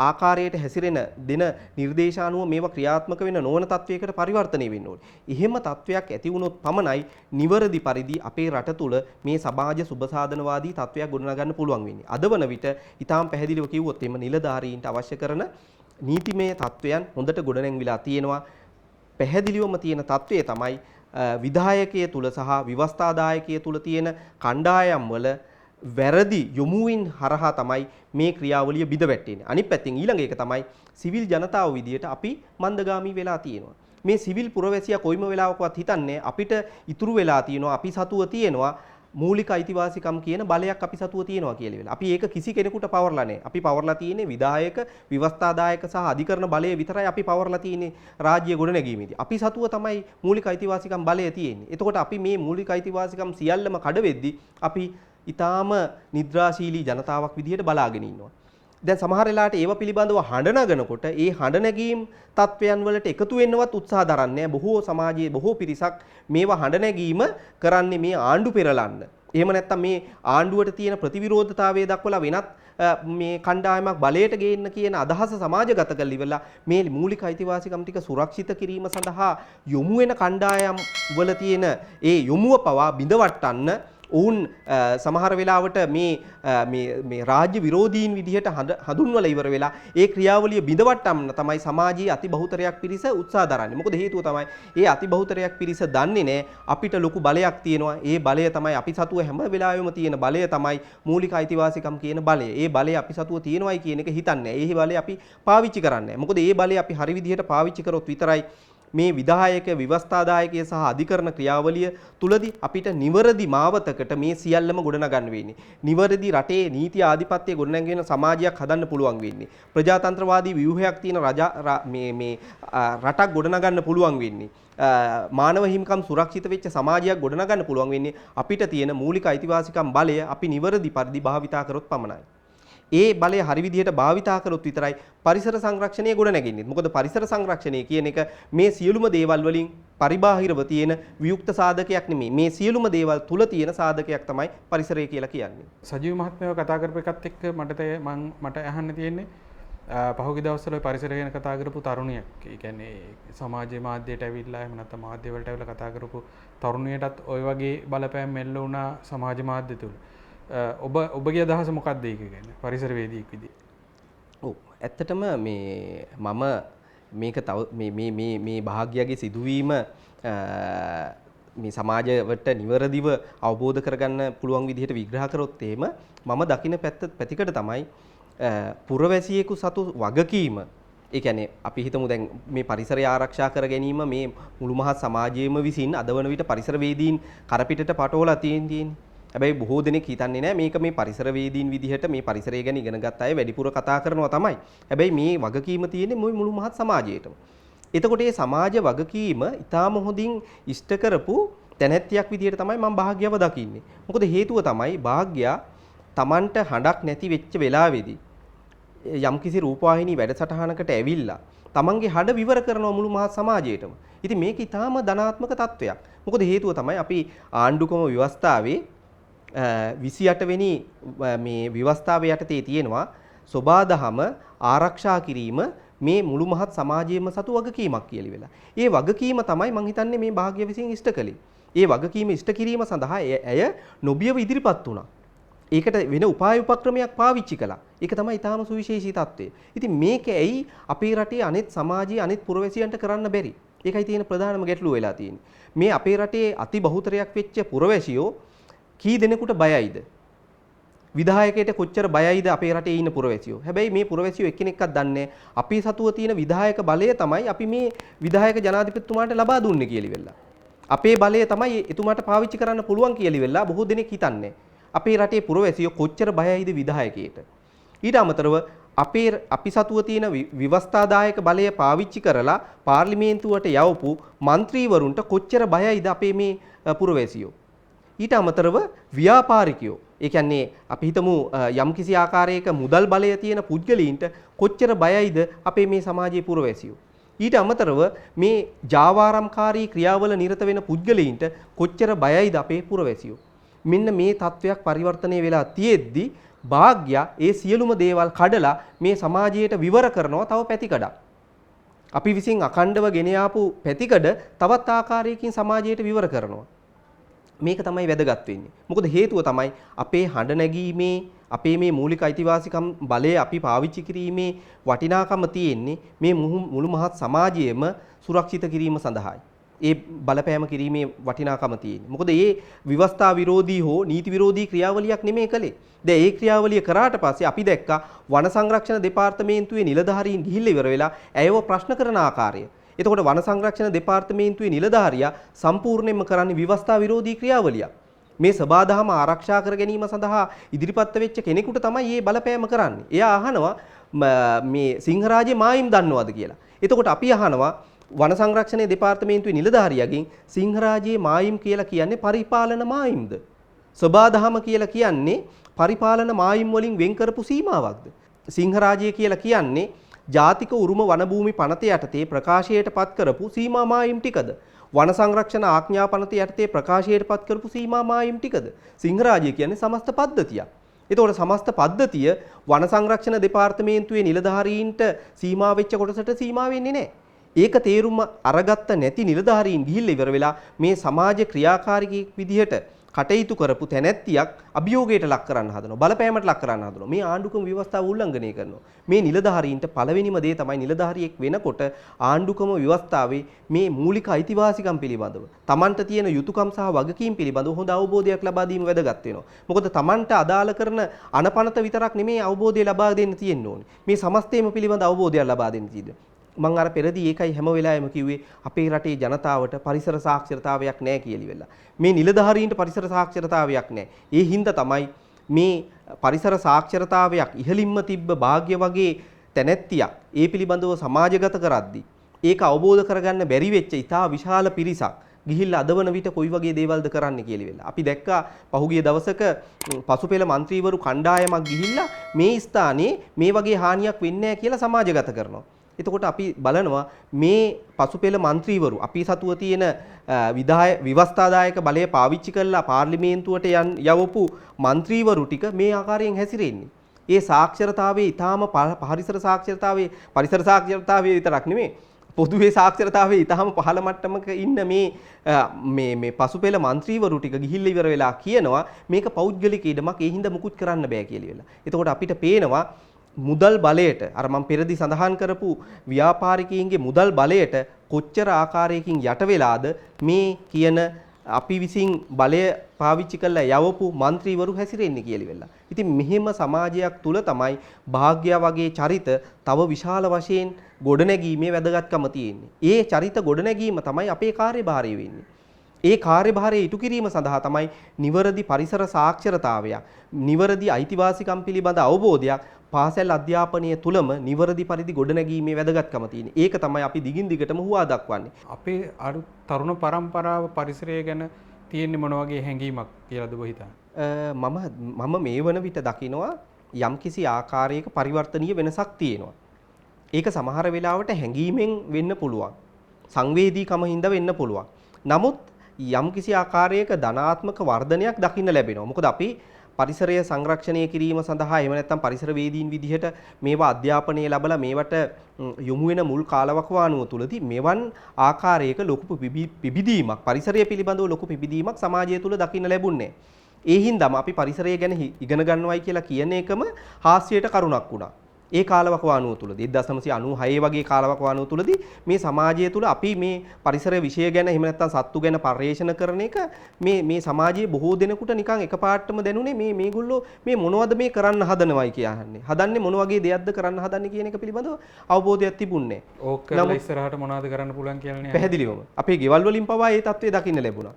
ආකාරයට හැසිරෙන දෙන නිර්දේශ අනුව මේවා ක්‍රියාත්මක වෙන නොවන තත්වයකට පරිවර්තනය වෙන්න ඕනේ. එහෙම තත්වයක් ඇති වුණොත් පමණයි නිවැරදි පරිදි අපේ රට තුල මේ සමාජ සුබසාධනවාදී තත්වයක් ගොඩනගන්න පුළුවන් වෙන්නේ. අද වන විට ඊටාම් පැහැදිලිව කිව්වොත් එimhe නිලධාරීන්ට අවශ්‍ය කරන නීතිමය තත්වයන් හොඳට ගොඩනැංවිලා තියෙනවා. පැහැදිලිවම තියෙන තත්වය තමයි විධායකයේ තුල සහ විවස්ථාදායකයේ තුල තියෙන කණ්ඩායම් වල වැරදි යොමුවින් හරහා තමයි මේ ක්‍රියාවලිය බිඳ වැටෙන්නේ. අනිත් පැත්තෙන් ඊළඟ එක තමයි සිවිල් ජනතාව විදියට අපි මන්දගාමී වෙලා තියෙනවා. මේ සිවිල් පුරවැසියා කොයිම වෙලාවකවත් හිතන්නේ අපිට ඉතුරු වෙලා තියෙනවා අපි සතුව තියෙනවා මූලික අයිතිවාසිකම් කියන බලයක් අපි සතුව තියෙනවා කියලා වෙලා. අපි ඒක කිසි කෙනෙකුට පවර්ලා නැහැ. අපි පවර්ලා තියෙන්නේ විධායක, විවස්ථාදායක සහ අධිකරණ බලය විතරයි අපි පවර්ලා තියෙන්නේ රාජ්‍ය ගොඩනැගීමේදී. අපි සතුව තමයි මූලික අයිතිවාසිකම් බලය තියෙන්නේ. එතකොට අපි මේ මූලික අයිතිවාසිකම් සියල්ලම කඩ වෙද්දී අපි ඊටාම නිද්‍රාශීලී ජනතාවක් විදිහට බලාගෙන ඉන්නවා. දැන් සමහර වෙලාවට ඒව පිළිබඳව හඬ නගනකොට ඒ හඬ නැගීම් තත්වයන් වලට එකතු වෙන්නවත් උත්සාහ දරන්නේ නැහැ. බොහෝ සමාජයේ බොහෝ පිරිසක් මේව හඬ නැගීම කරන්නේ මේ ආණ්ඩු පෙරලන්න. එහෙම නැත්නම් මේ ආණ්ඩුවට තියෙන ප්‍රතිවිරෝධතාවය දක්වලා වෙනත් මේ කණ්ඩායමක් බලයට ගේන්න කියන අදහස සමාජගත කරලා ඉවරලා මේ මූලික අයිතිවාසිකම් ටික සුරක්ෂිත කිරීම සඳහා යොමු වෙන කණ්ඩායම් වල තියෙන ඒ යොමුව පවා බිඳවට්ටන්න ඔවුන් සමහර වෙලාවට මේ රාජ්‍ය විරෝධීන් විදිහට හඳුන්වලා ඉවර වෙලා ඒ ක්‍රියාවලිය බිඳවට්ටන්න තමයි සමාජයේ අතිබහුතරයක් පිරිස උත්සාහ දරන්නේ. මොකද හේතුව තමයි ඒ අතිබහුතරයක් පිරිස දන්නේ නැහැ අපිට ලොකු බලයක් තියෙනවා. ඒ බලය තමයි අපි සතුව හැම වෙලාවෙම තියෙන බලය තමයි මූලික අයිතිවාසිකම් කියන බලය. ඒ බලය අපි සතුව තියෙනවයි කියන එක හිතන්නේ නැහැ. ඒ බලය අපි පාවිච්චි කරන්නේ නැහැ. මොකද ඒ බලය අපි හරි විදිහට පාවිච්චි කරොත් විතරයි මේ විධායක ව්‍යවස්ථාදායකය සහ අධිකරණ ක්‍රියාවලිය තුලදී අපිට නිවැරදි මාවතකට මේ සියල්ලම ගොඩනගන්න වෙන්නේ. නිවැරදි රටේ නීති ආධිපත්‍ය ගොඩනැගෙන සමාජයක් හදන්න පුළුවන් වෙන්නේ. ප්‍රජාතන්ත්‍රවාදී ව්‍යුහයක් තියෙන රටක් ගොඩනගන්න පුළුවන් වෙන්නේ. මානව හිමිකම් සුරක්ෂිත වෙච්ච සමාජයක් ගොඩනගන්න පුළුවන් වෙන්නේ අපිට තියෙන මූලික අයිතිවාසිකම් බලය අපි නිවැරදි පරිදි භාවිතා කරොත් පමණයි. ඒ බලය හරි විදිහට භාවිතා කරොත් විතරයි පරිසර සංරක්ෂණය ගොඩනැගෙන්නේ. මොකද පරිසර සංරක්ෂණය කියන එක මේ සියලුම දේවල් වලින් පරිබාහිරව තියෙන වියුක්ත සාධකයක් නෙමෙයි. මේ සියලුම දේවල් තුල තියෙන සාධකයක් තමයි පරිසරය කියලා කියන්නේ. සජීව මහත්මයාව කතා කරපු එකත් එක්ක මට අහන්න තියෙන්නේ පහුගිය දවස්වල පරිසරය ගැන කතා කරපු තරුණියක්. ඒ කියන්නේ සමාජ මාධ්‍යයට ඇවිල්ලා එහෙම නැත්නම් මාධ්‍ය වලට ඇවිල්ලා කතා කරපු තරුණියටත් ওই වගේ බලපෑම් මෙල්ල වුණා සමාජ මාධ්‍ය තුල. ඔබගේ අදහස මොකක්ද ඒක ගැන පරිසරවේදියෙක් විදිහට? ඔව් ඇත්තටම මම මේක තව මේ භාග්‍යයේ සිදුවීම මේ සමාජයට නිවැරදිව අවබෝධ කරගන්න පුළුවන් විදිහට විග්‍රහ කරොත් එහෙම මම දකින පැතිකඩ තමයි පුරවැසියෙකු සතු වගකීම. ඒ කියන්නේ අපි හිතමු දැන් මේ පරිසරය ආරක්ෂා කර ගැනීම මේ මුළු මහත් සමාජයේම විසින් අදවන විට පරිසරවේදීන් කරපිටට පටවලා තියෙන්නේ. හැබැයි බොහෝ දෙනෙක් හිතන්නේ නැහැ මේක මේ පරිසරවේදීන් විදිහට මේ පරිසරය ගැන ඉගෙන ගත්ත අය වැඩිපුර කතා කරනවා තමයි. හැබැයි මේ වගකීම තියෙන්නේ මුළු මහත් සමාජයේටම. එතකොට මේ සමාජ වගකීම ඊටාම හොඳින් ඉෂ්ට කරපු තැනැත්තියක් විදිහට තමයි මම භාග්‍යව දකින්නේ. මොකද හේතුව තමයි භාග්‍යා Tamanට හඬක් නැති වෙච්ච වෙලාවේදී යම්කිසි රූපවාහිනී වැඩසටහනකට ඇවිල්ලා Tamanගේ හඬ විවර කරනවා මුළු මහත් සමාජයේටම. ඉතින් මේක ඊටාම ධනාත්මක තත්වයක්. මොකද හේතුව තමයි අපි ආණ්ඩුක්‍රම ව්‍යවස්ථාවේ 28 වෙනි මේ ව්‍යවස්ථාවේ යටතේ තියෙනවා සෝබාදහම ආරක්ෂා කිරීම මේ මුළු මහත් සමාජයේම සතු වගකීමක් කියලා වෙලා. ඒ වගකීම තමයි මම හිතන්නේ මේ භාග්‍ය විසින් ඉෂ්ට කළේ. ඒ වගකීම ඉෂ්ට කිරීම සඳහා ඇය නොබියව ඉදිරිපත් වුණා. ඒකට වෙන උපාය උපක්‍රමයක් පාවිච්චි කළා. ඒක තමයි ඊටාම සුවිශේෂී තත්ත්වය. ඉතින් මේක ඇයි අපේ රටේ අනෙත් සමාජයේ අනෙත් පුරවැසියන්ට කරන්න බැරි? ඒකයි තියෙන ප්‍රධානම ගැටලුව වෙලා තියෙන්නේ. මේ අපේ රටේ අති බහුතරයක් වෙච්ච පුරවැසියෝ කී දෙනෙකුට බයයිද? විධායකයට කොච්චර බයයිද අපේ රටේ ඉන්න පුරවැසියෝ? හැබැයි මේ පුරවැසියෝ එක්කෙනෙක්වත් දන්නේ අපි සතුව තියෙන විධායක බලය තමයි අපි මේ විධායක ජනාධිපතිතුමාට ලබා දුන්නේ කියලා ඉවෙලා. අපේ බලය තමයි එතුමාට පාවිච්චි කරන්න පුළුවන් කියලා ඉවෙලා බොහෝ දෙනෙක් හිතන්නේ. අපේ රටේ පුරවැසියෝ කොච්චර බයයිද විධායකයට? ඊට අමතරව අපි සතුව තියෙන ව්‍යවස්ථාදායක බලය පාවිච්චි කරලා පාර්ලිමේන්තුවට යවපු മന്ത്രിවරුන්ට කොච්චර බයයිද අපේ මේ පුරවැසියෝ? ඊට අමතරව ව්‍යාපාරිකයෝ, ඒ කියන්නේ අපි හිතමු යම්කිසි ආකාරයක මුදල් බලය තියෙන පුද්ගලයින්ට කොච්චර බයයිද අපේ මේ සමාජයේ පුරවැසියෝ? ඊට අමතරව මේ ජාවාරම්කාරී ක්‍රියාවල නිරත වෙන පුද්ගලයින්ට කොච්චර බයයිද අපේ පුරවැසියෝ? මෙන්න මේ තත්වයක් පරිවර්තනය වෙලා තියෙද්දි භාග්‍ය ඒ සියලුම දේවල් කඩලා මේ සමාජයට විවර කරනවා තව පැතිකඩක්. අපි විසින් අඛණ්ඩව ගෙන ආපු පැතිකඩ තවත් ආකාරයකින් සමාජයට විවර කරනවා. මේක තමයි වැදගත් වෙන්නේ. මොකද හේතුව තමයි අපේ හඬ නැගීමේ අපේ මේ මූලික අයිතිවාසිකම් බලය අපි පාවිච්චි කිරීමේ වටිනාකම තියෙන්නේ මේ මුළු මහත් සමාජයේම සුරක්ෂිත කිරීම සඳහායි. ඒ බලපෑම කිරීමේ වටිනාකම තියෙන්නේ. මොකද මේ විවස්ථා විරෝධී හෝ නීති විරෝධී ක්‍රියාවලියක් නෙමෙයි කළේ. දැන් මේ ක්‍රියාවලිය කරාට පස්සේ අපි දැක්කා වන සංරක්ෂණ දෙපාර්තමේන්තුවේ නිලධාරීන් ගිහිල්ලා ඉවර වෙලා ඇයව ප්‍රශ්න කරන ආකාරය. එතකොට වන සංරක්ෂණ දෙපාර්තමේන්තුවේ නිලධාරියා සම්පූර්ණයෙන්ම කරන්නේ විවස්ථා විරෝධී ක්‍රියාවලියක්. මේ සබාදහම ආරක්ෂා කර ගැනීම සඳහා ඉදිරිපත් වෙච්ච කෙනෙකුට තමයි මේ බලපෑම කරන්නේ. එයා අහනවා මේ සිංහරාජේ මායිම් දන්නවද කියලා. එතකොට අපි අහනවා වන සංරක්ෂණ දෙපාර්තමේන්තුවේ නිලධාරියාගෙන් සිංහරාජයේ මායිම් කියලා කියන්නේ පරිපාලන මායිම්ද? සබාදහම කියලා කියන්නේ පරිපාලන මායිම් වලින් වෙන් කරපු සීමාවක්ද? සිංහරාජය කියලා කියන්නේ ජාතික උරුම වන භූමි පනත යටතේ ප්‍රකාශයට පත් කරපු සීමා මායිම් ටිකද? වන සංරක්ෂණ ආඥා පනත යටතේ ප්‍රකාශයට පත් කරපු සීමා මායිම් ටිකද? සිංහරාජය කියන්නේ සමස්ත පද්ධතියක්. එතකොට සමස්ත පද්ධතිය වන සංරක්ෂණ දෙපාර්තමේන්තුවේ නිලධාරීන්ට සීමා වෙච්ච කොටසට සීමා වෙන්නේ නැහැ. ඒක තේරුම අරගත්ත නැති නිලධාරීන් ගිහිල්ලා ඉවර වෙලා මේ සමාජ ක්‍රියාකාරිකයෙක් විදිහට කටයුතු කරපු තැනැත්තියක් අභියෝගයට ලක් කරන්න හදනවා, බලපෑමට ලක් කරන්න හදනවා. මේ ආණ්ඩුක්‍රම ව්‍යවස්ථාව උල්ලංඝනය කරනවා. මේ නිලධාරීන්ට පළවෙනිම දේ තමයි නිලධාරියෙක් වෙනකොට ආණ්ඩුක්‍රම ව්‍යවස්ථාවේ මේ මූලික අයිතිවාසිකම් පිළිබඳව, Tamanට තියෙන යුතුයකම් සහ වගකීම් පිළිබඳව හොඳ අවබෝධයක් ලබා දීම වැදගත් වෙනවා. මොකද Tamanට අදාළ කරන අනපනත විතරක් නෙමේ අවබෝධය ලබා දෙන්න තියෙන්න ඕනේ. මේ සමස්තයම පිළිබඳ අවබෝධයක් ලබා දෙන්න තියෙන්නේ. මම අර පෙරදී ඒකයි හැම වෙලාවෙම කිව්වේ අපේ රටේ ජනතාවට පරිසර සාක්ෂරතාවයක් නැහැ කියලා. මේ නිලධාරීන්ට පරිසර සාක්ෂරතාවයක් නැහැ. ඒ හින්දා තමයි මේ පරිසර සාක්ෂරතාවයක් ඉහළින්ම තිබ්බ භාග්‍ය වගේ තැනැත්තියක් ඒ පිළිබඳව සමාජගත කරද්දී ඒක අවබෝධ කරගන්න බැරි වෙච්ච ඉතා විශාල පිරිසක් ගිහිල්ලා අදවන විට කොයි වගේ දේවල්ද කරන්න කියලා වෙලා. අපි දැක්කා පහුගිය දවසක පසුපෙළ മന്ത്രിවරු කණ්ඩායමක් ගිහිල්ලා මේ ස්ථානයේ මේ වගේ හානියක් වෙන්නේ නැහැ කියලා සමාජගත කරනවා. එතකොට අපි බලනවා මේ පසුපෙළ മന്ത്രിවරු අපි සතුව තියෙන විවස්ථාදායක බලය පාවිච්චි කරලා පාර්ලිමේන්තුවට යවපු മന്ത്രിවරු ටික මේ ආකාරයෙන් හැසිරෙන්නේ. ඒ සාක්ෂරතාවයේ ඊටාම පරිසර සාක්ෂරතාවයේ විතරක් නෙමෙයි පොදුවේ සාක්ෂරතාවයේ ඊටාම පහළ මට්ටමක ඉන්න මේ පසුපෙළ മന്ത്രിවරු ටික ගිහිල්ලා ඉවර වෙලා කියනවා මේක පෞද්ගලික ඉඩමක් ඒ හින්දා මුකුත් කරන්න බෑ කියලා වෙලා. එතකොට අපිට පේනවා මුදල් බලයට අර මම පෙරදී සඳහන් කරපු ව්‍යාපාරිකයින්ගේ මුදල් බලයට කොච්චර ආකාරයකින් යට වෙලාද මේ කියන අපි විසින් බලය පාවිච්චි කරලා යවපු മന്ത്രിවරු හැසිරෙන්නේ කියලා වෙලා. ඉතින් මෙහෙම සමාජයක් තුල තමයි භාග්‍ය වගේ චරිත තව විශාල වශයෙන් ගොඩනැගීමේ වැදගත්කම තියෙන්නේ. ඒ චරිත ගොඩනැගීම තමයි අපේ කාර්යභාරය වෙන්නේ. ඒ කාර්යභාරය ඉටු කිරීම සඳහා තමයි නිවැරදි පරිසර සාක්ෂරතාවයක්, නිවැරදි අයිතිවාසිකම් පිළිබඳ අවබෝධයක් පාසල් අධ්‍යාපනය තුලම නිවැරදි පරිදි ගොඩනැගීමේ වැදගත්කම තියෙන්නේ. ඒක තමයි අපි දිගින් දිගටම හුවා දක්වන්නේ. අපේ තරුණ පරම්පරාව පරිසරය ගැන තියෙන්නේ මොන වගේ හැඟීමක් කියලාද ඔබ හිතන්නේ? මම මේ වන විට දකිනවා යම්කිසි ආකාරයක පරිවර්තනීය වෙනසක් තියෙනවා. ඒක සමහර වෙලාවට හැඟීමෙන් වෙන්න පුළුවන්. සංවේදීකම හින්දා වෙන්න පුළුවන්. නමුත් යම්කිසි ආකාරයක ධනාත්මක වර්ධනයක් දකින්න ලැබෙනවා. මොකද අපි පරිසරය සංරක්ෂණය කිරීම සඳහා එහෙම නැත්නම් පරිසර වේදීන් විදිහට මේවා අධ්‍යාපනය ලැබලා මේවට යොමු වෙන මුල් කාලවකවානුව තුලදී මෙවන් ආකාරයක ලොකු පිබිදීමක් පරිසරය පිළිබඳව ලොකු පිබිදීමක් සමාජය තුල දකින්න ලැබුණේ. ඒ හින්දාම අපි පරිසරය ගැන ඉගෙන ගන්නවයි කියලා කියන එකම හාස්‍යයට කරුණක් වුණා. ඒ කාලවකවානුව තුලදී 1996 වගේ කාලවකවානුව තුලදී මේ සමාජය තුල අපි මේ පරිසර විෂය ගැන එහෙම නැත්නම් සත්තු ගැන පර්යේෂණ කරන එක මේ සමාජයේ බොහෝ දෙනෙකුට නිකන් එකපාරටම දැනුනේ මේගොල්ලෝ මේ මොනවද මේ කරන්න හදනවයි කියන්නේ. හදන්නේ මොන වගේ දෙයක්ද කරන්න හදන්නේ කියන එක පිළිබඳව අවබෝධයක් තිබුණේ නැහැ. ඕක කරලා ඉස්සරහට මොනවද කරන්න පුළුවන් කියලානේ. පැහැදිලිවම අපේ ගෙවල් වලින් පවා ඒ தત્ත්වය දකින්න ලැබුණා.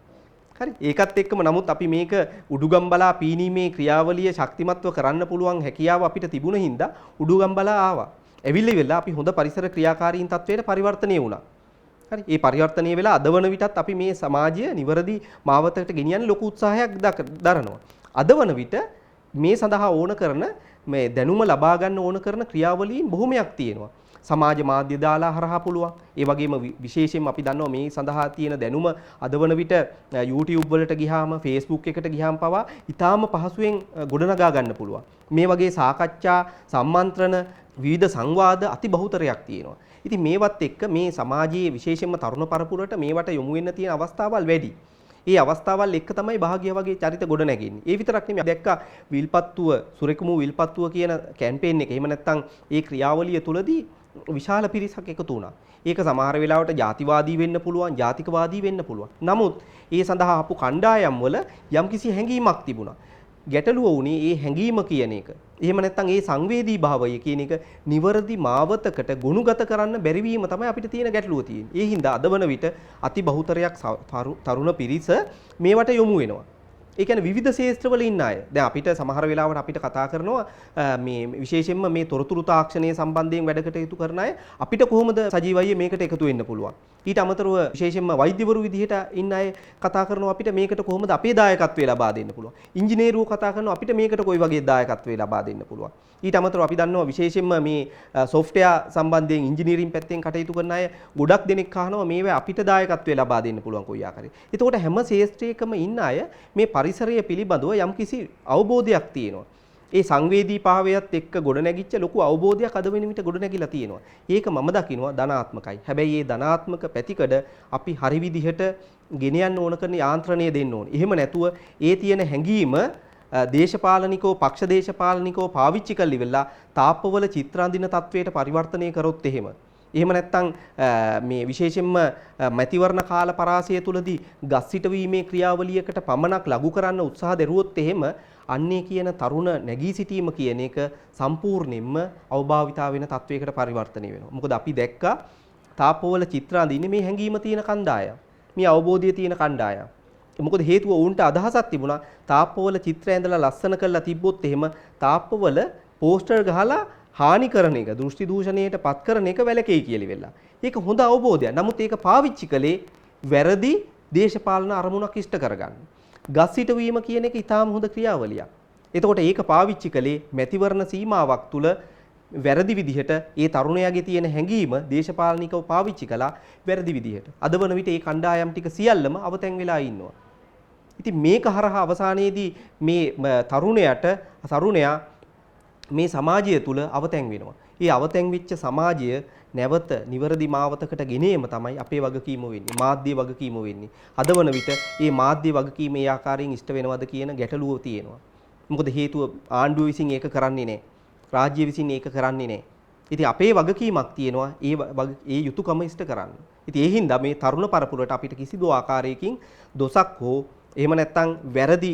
හරි ඒකත් එක්කම නමුත් අපි මේක උඩුගම්බලා පීනීමේ ක්‍රියාවලිය ශක්තිමත්ව කරන්න පුළුවන් හැකියාව අපිට තිබුණ හින්දා උඩුගම්බලා ආවා. ඇවිල්ලි වෙලා අපි හොඳ පරිසර ක්‍රියාකාරීන් තත්වයට පරිවර්තනය වුණා. හරි ඒ පරිවර්තනය වෙලා අද වන විටත් අපි මේ සමාජය නිවැරදි මාවතකට ගෙනියන්න ලොකු උත්සාහයක් දරනවා. අද වන විට මේ සඳහා ඕන කරන මේ දැනුම ලබා ගන්න ඕන කරන ක්‍රියාවලීන් බොහොමයක් තියෙනවා. සමාජ මාධ්‍ය දාලා හරහා පුළුවන්. ඒ වගේම විශේෂයෙන්ම අපි දන්නවා මේ සඳහා තියෙන දැනුම අද වන විට YouTube වලට ගියාම Facebook එකට ගියාම පවා ඊටාම පහසුවෙන් ගොඩනගා ගන්න පුළුවන්. මේ වගේ සාකච්ඡා සම්මන්ත්‍රණ විවිධ සංවාද අති බහුතරයක් තියෙනවා. ඉතින් මේවත් එක්ක මේ සමාජයේ විශේෂයෙන්ම තරුණ පරපුරට මේවට යොමු වෙන්න තියෙන අවස්ථාවල් වැඩි. ඒ අවස්ථාවල් එක්ක තමයි භාග්‍ය වගේ චරිත ගොඩ නැගෙන්නේ. ඒ විතරක් නෙමෙයි දැක්කා විල්පත්තුව සුරෙකුමු විල්පත්තුව කියන කැම්පේන් එක. එහෙම නැත්නම් ඒ ක්‍රියාවලිය තුලදී විශාල පිරිසක් එකතු වුණා. ඒක සමහර වෙලාවට ජාතිවාදී වෙන්න පුළුවන්, ජාතිකවාදී වෙන්න පුළුවන්. නමුත් ඒ සඳහා ආපු කණ්ඩායම් වල යම්කිසි හැඟීමක් තිබුණා. ගැටලුව වුණේ ඒ හැඟීම කියන එක. එහෙම නැත්නම් ඒ සංවේදී භාවය කියන එක නිවර්දි මාවතකට ගොනුගත කරන්න බැරි වීම තමයි අපිට තියෙන ගැටලුව තියෙන්නේ. ඒ හින්දා අද වන විට අති බහුතරයක් තරුණ පිරිස මේවට යොමු වෙනවා. ඒ කියන්නේ විවිධ ශාස්ත්‍රවල ඉන්න අය. දැන් අපිට සමහර වෙලාවට අපිට කතා කරනවා මේ විශේෂයෙන්ම මේ තොරතුරු තාක්ෂණය සම්බන්ධයෙන් වැඩ කටයුතු කරන අය අපිට කොහොමද සජීවීව මේකට එකතු වෙන්න පුළුවන්. ඊට අමතරව විශේෂයෙන්ම වෛද්‍යවරු විදිහට ඉන්න අය කතා කරනවා අපිට මේකට කොහොමද අපේ දායකත්වය ලබා දෙන්න පුළුවන්. ඉංජිනේරුවෝ කතා කරනවා අපිට මේකට කොයි වගේ දායකත්වය ලබා දෙන්න පුළුවන්. ඊට අමතරව අපි දන්නවා විශේෂයෙන්ම මේ සොෆ්ට්වෙයාර් සම්බන්ධයෙන් ඉංජිනේරින් පැත්තෙන් කටයුතු කරන අය ගොඩක් දෙනෙක් අහනවා මේවා අපිට දායකත්වය ලබා දෙන්න පුළුවන් කොයි ආකාරයේ. එතකොට හැම ශාස්ත්‍රයකම ඉන්න අය මේ පරිසරය පිළිබඳව යම්කිසි අවබෝධයක් තියෙනවා. ඒ සංවේදී භාවයත් එක්ක ගොඩනැගිච්ච ලොකු අවබෝධයක් අද වෙන විට ගොඩනැගිලා තියෙනවා. ඒක මම දකිනවා ධනාත්මකයි. හැබැයි මේ ධනාත්මක පැතිකඩ අපි හරි විදිහට ගෙන යන්න ඕන කරන යාන්ත්‍රණය දෙන්න ඕනේ. එහෙම නැතුව ඒ තියෙන හැඟීම දේශපාලනිකව පක්ෂ දේශපාලනිකව පාවිච්චි කරලි වෙලා තාප්පවල චිත්‍ර අඳින තත්වයට පරිවර්තනය කරොත් එහෙම නැත්නම් මේ විශේෂයෙන්ම මැතිවරණ කාල පරාසය තුලදී ගස් සිටවීමේ ක්‍රියාවලියකට පමණක් ලඝු කරන්න උත්සාහ දරුවොත් එහෙම අන්නේ කියන තරුණ නැගී සිටීම කියන එක සම්පූර්ණයෙන්ම අවභාවිතා වෙන තත්වයකට පරිවර්තනය වෙනවා. මොකද අපි දැක්කා තාප්පවල චිත්‍ර අඳින්නේ මේ හැඟීම තියෙන කණ්ඩායම්. මේ අවබෝධය තියෙන කණ්ඩායම්. මොකද හේතුව උන්ට අදහසක් තිබුණා තාප්පවල චිත්‍ර ඇඳලා ලස්සන කරලා තිබ්බොත් එහෙම තාප්පවල පෝස්ටර් ගහලා හානි කරන එක, දෘෂ්ටි දූෂණයට පත් කරන එක වැළකෙයි කියලා වෙලා. ඒක හොඳ අවබෝධයක්. නමුත් ඒක පාවිච්චි කළේ වැරදි දේශපාලන අරමුණක් ඉෂ්ට කරගන්න. ගස් හිටවීම කියන එක ඊටාම හොඳ ක්‍රියාවලියක්. එතකොට ඒක පාවිච්චි කළේ මැතිවරණ සීමාවක් තුල වැරදි විදිහට ඒ තරුණයාගේ තියෙන හැඟීම දේශපාලනිකව පාවිච්චි කළා වැරදි විදිහට. අද වන විට මේ කණ්ඩායම් ටික සියල්ලම අවතැන් වෙලා ඉන්නවා. ඉතින් මේක හරහා අවසානයේදී මේ තරුණයා මේ සමාජය තුල අවතැන් වෙනවා. ඒ අවතැන් වෙච්ච සමාජය නැවත නිවැරදි මාවතකට ගෙනීම තමයි අපේ වගකීම වෙන්නේ. මාධ්‍ය වගකීම වෙන්නේ. අද වන විට මේ මාධ්‍ය වගකීම ඒ ආකාරයෙන් ඉෂ්ට වෙනවද කියන ගැටලුව තියෙනවා. මොකද හේතුව ආණ්ඩුව විසින් ඒක කරන්නේ නැහැ. රාජ්‍ය විසින් ඒක කරන්නේ නැහැ. ඉතින් අපේ වගකීමක් තියෙනවා ඒ යුතුයකම ඉෂ්ට කරන්න. ඉතින් ඒ හින්දා මේ තරුණ පරපුරට අපිට කිසිදු ආකාරයකින් දොසක් හෝ එහෙම නැත්නම් වැරදි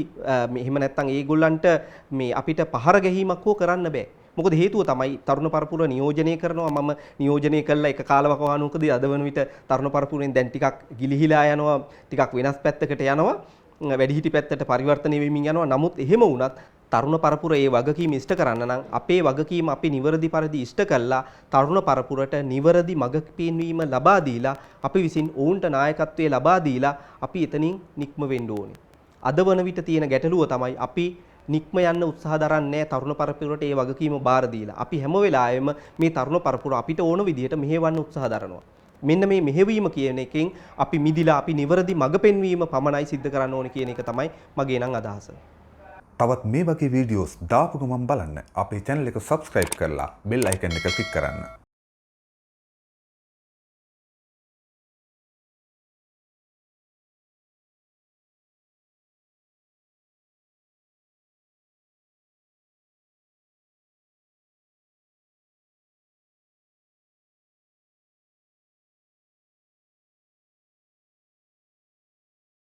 එහෙම නැත්නම් ඒගොල්ලන්ට මේ අපිට පහර ගැහිමක් හෝ කරන්න බෑ. මොකද හේතුව තමයි තරුණ පරපුර නියෝජනය කරනවා. මම නියෝජනය කළා එක කාලවකවානුවකදී අද වන විට තරුණ පරපුරෙන් දැන් ටිකක් ගිලිහිලා යනවා, ටිකක් වෙනස් පැත්තකට යනවා, වැඩිහිටි පැත්තට පරිවර්තනය වෙමින් යනවා. නමුත් එහෙම වුණත් තරුණ පරපුර ඒ වගකීම ඉෂ්ට කරන්න නම් අපේ වගකීම අපි නිවැරදි පරිදි ඉෂ්ට කළා තරුණ පරපුරට නිවැරදි මඟ පෙන්වීම ලබා දීලා අපි විසින් ඔවුන්ට නායකත්වයේ ලබා දීලා අපි එතනින් නික්ම වෙන්න ඕනේ. අද වන විට තියෙන ගැටලුව තමයි අපි නික්ම යන්න උත්සාහ දරන්නේ තරුණ පරපුරට ඒ වගකීම බාර දීලා. අපි හැම වෙලාවෙම මේ තරුණ පරපුර අපිට ඕන විදිහට මෙහෙවන්න උත්සාහ දරනවා. මෙන්න මේ මෙහෙවීම කියන එකෙන් අපි මිදිලා අපි නිවැරදි මඟ පෙන්වීම පමණයි සිද්ධ කරන්න ඕනේ කියන එක තමයි මගේ නම් අදහස. තවත් මේ වගේ වීඩියෝස් දාපු ගමන් බලන්න අපේ channel එක subscribe කරලා bell icon එක click කරන්න.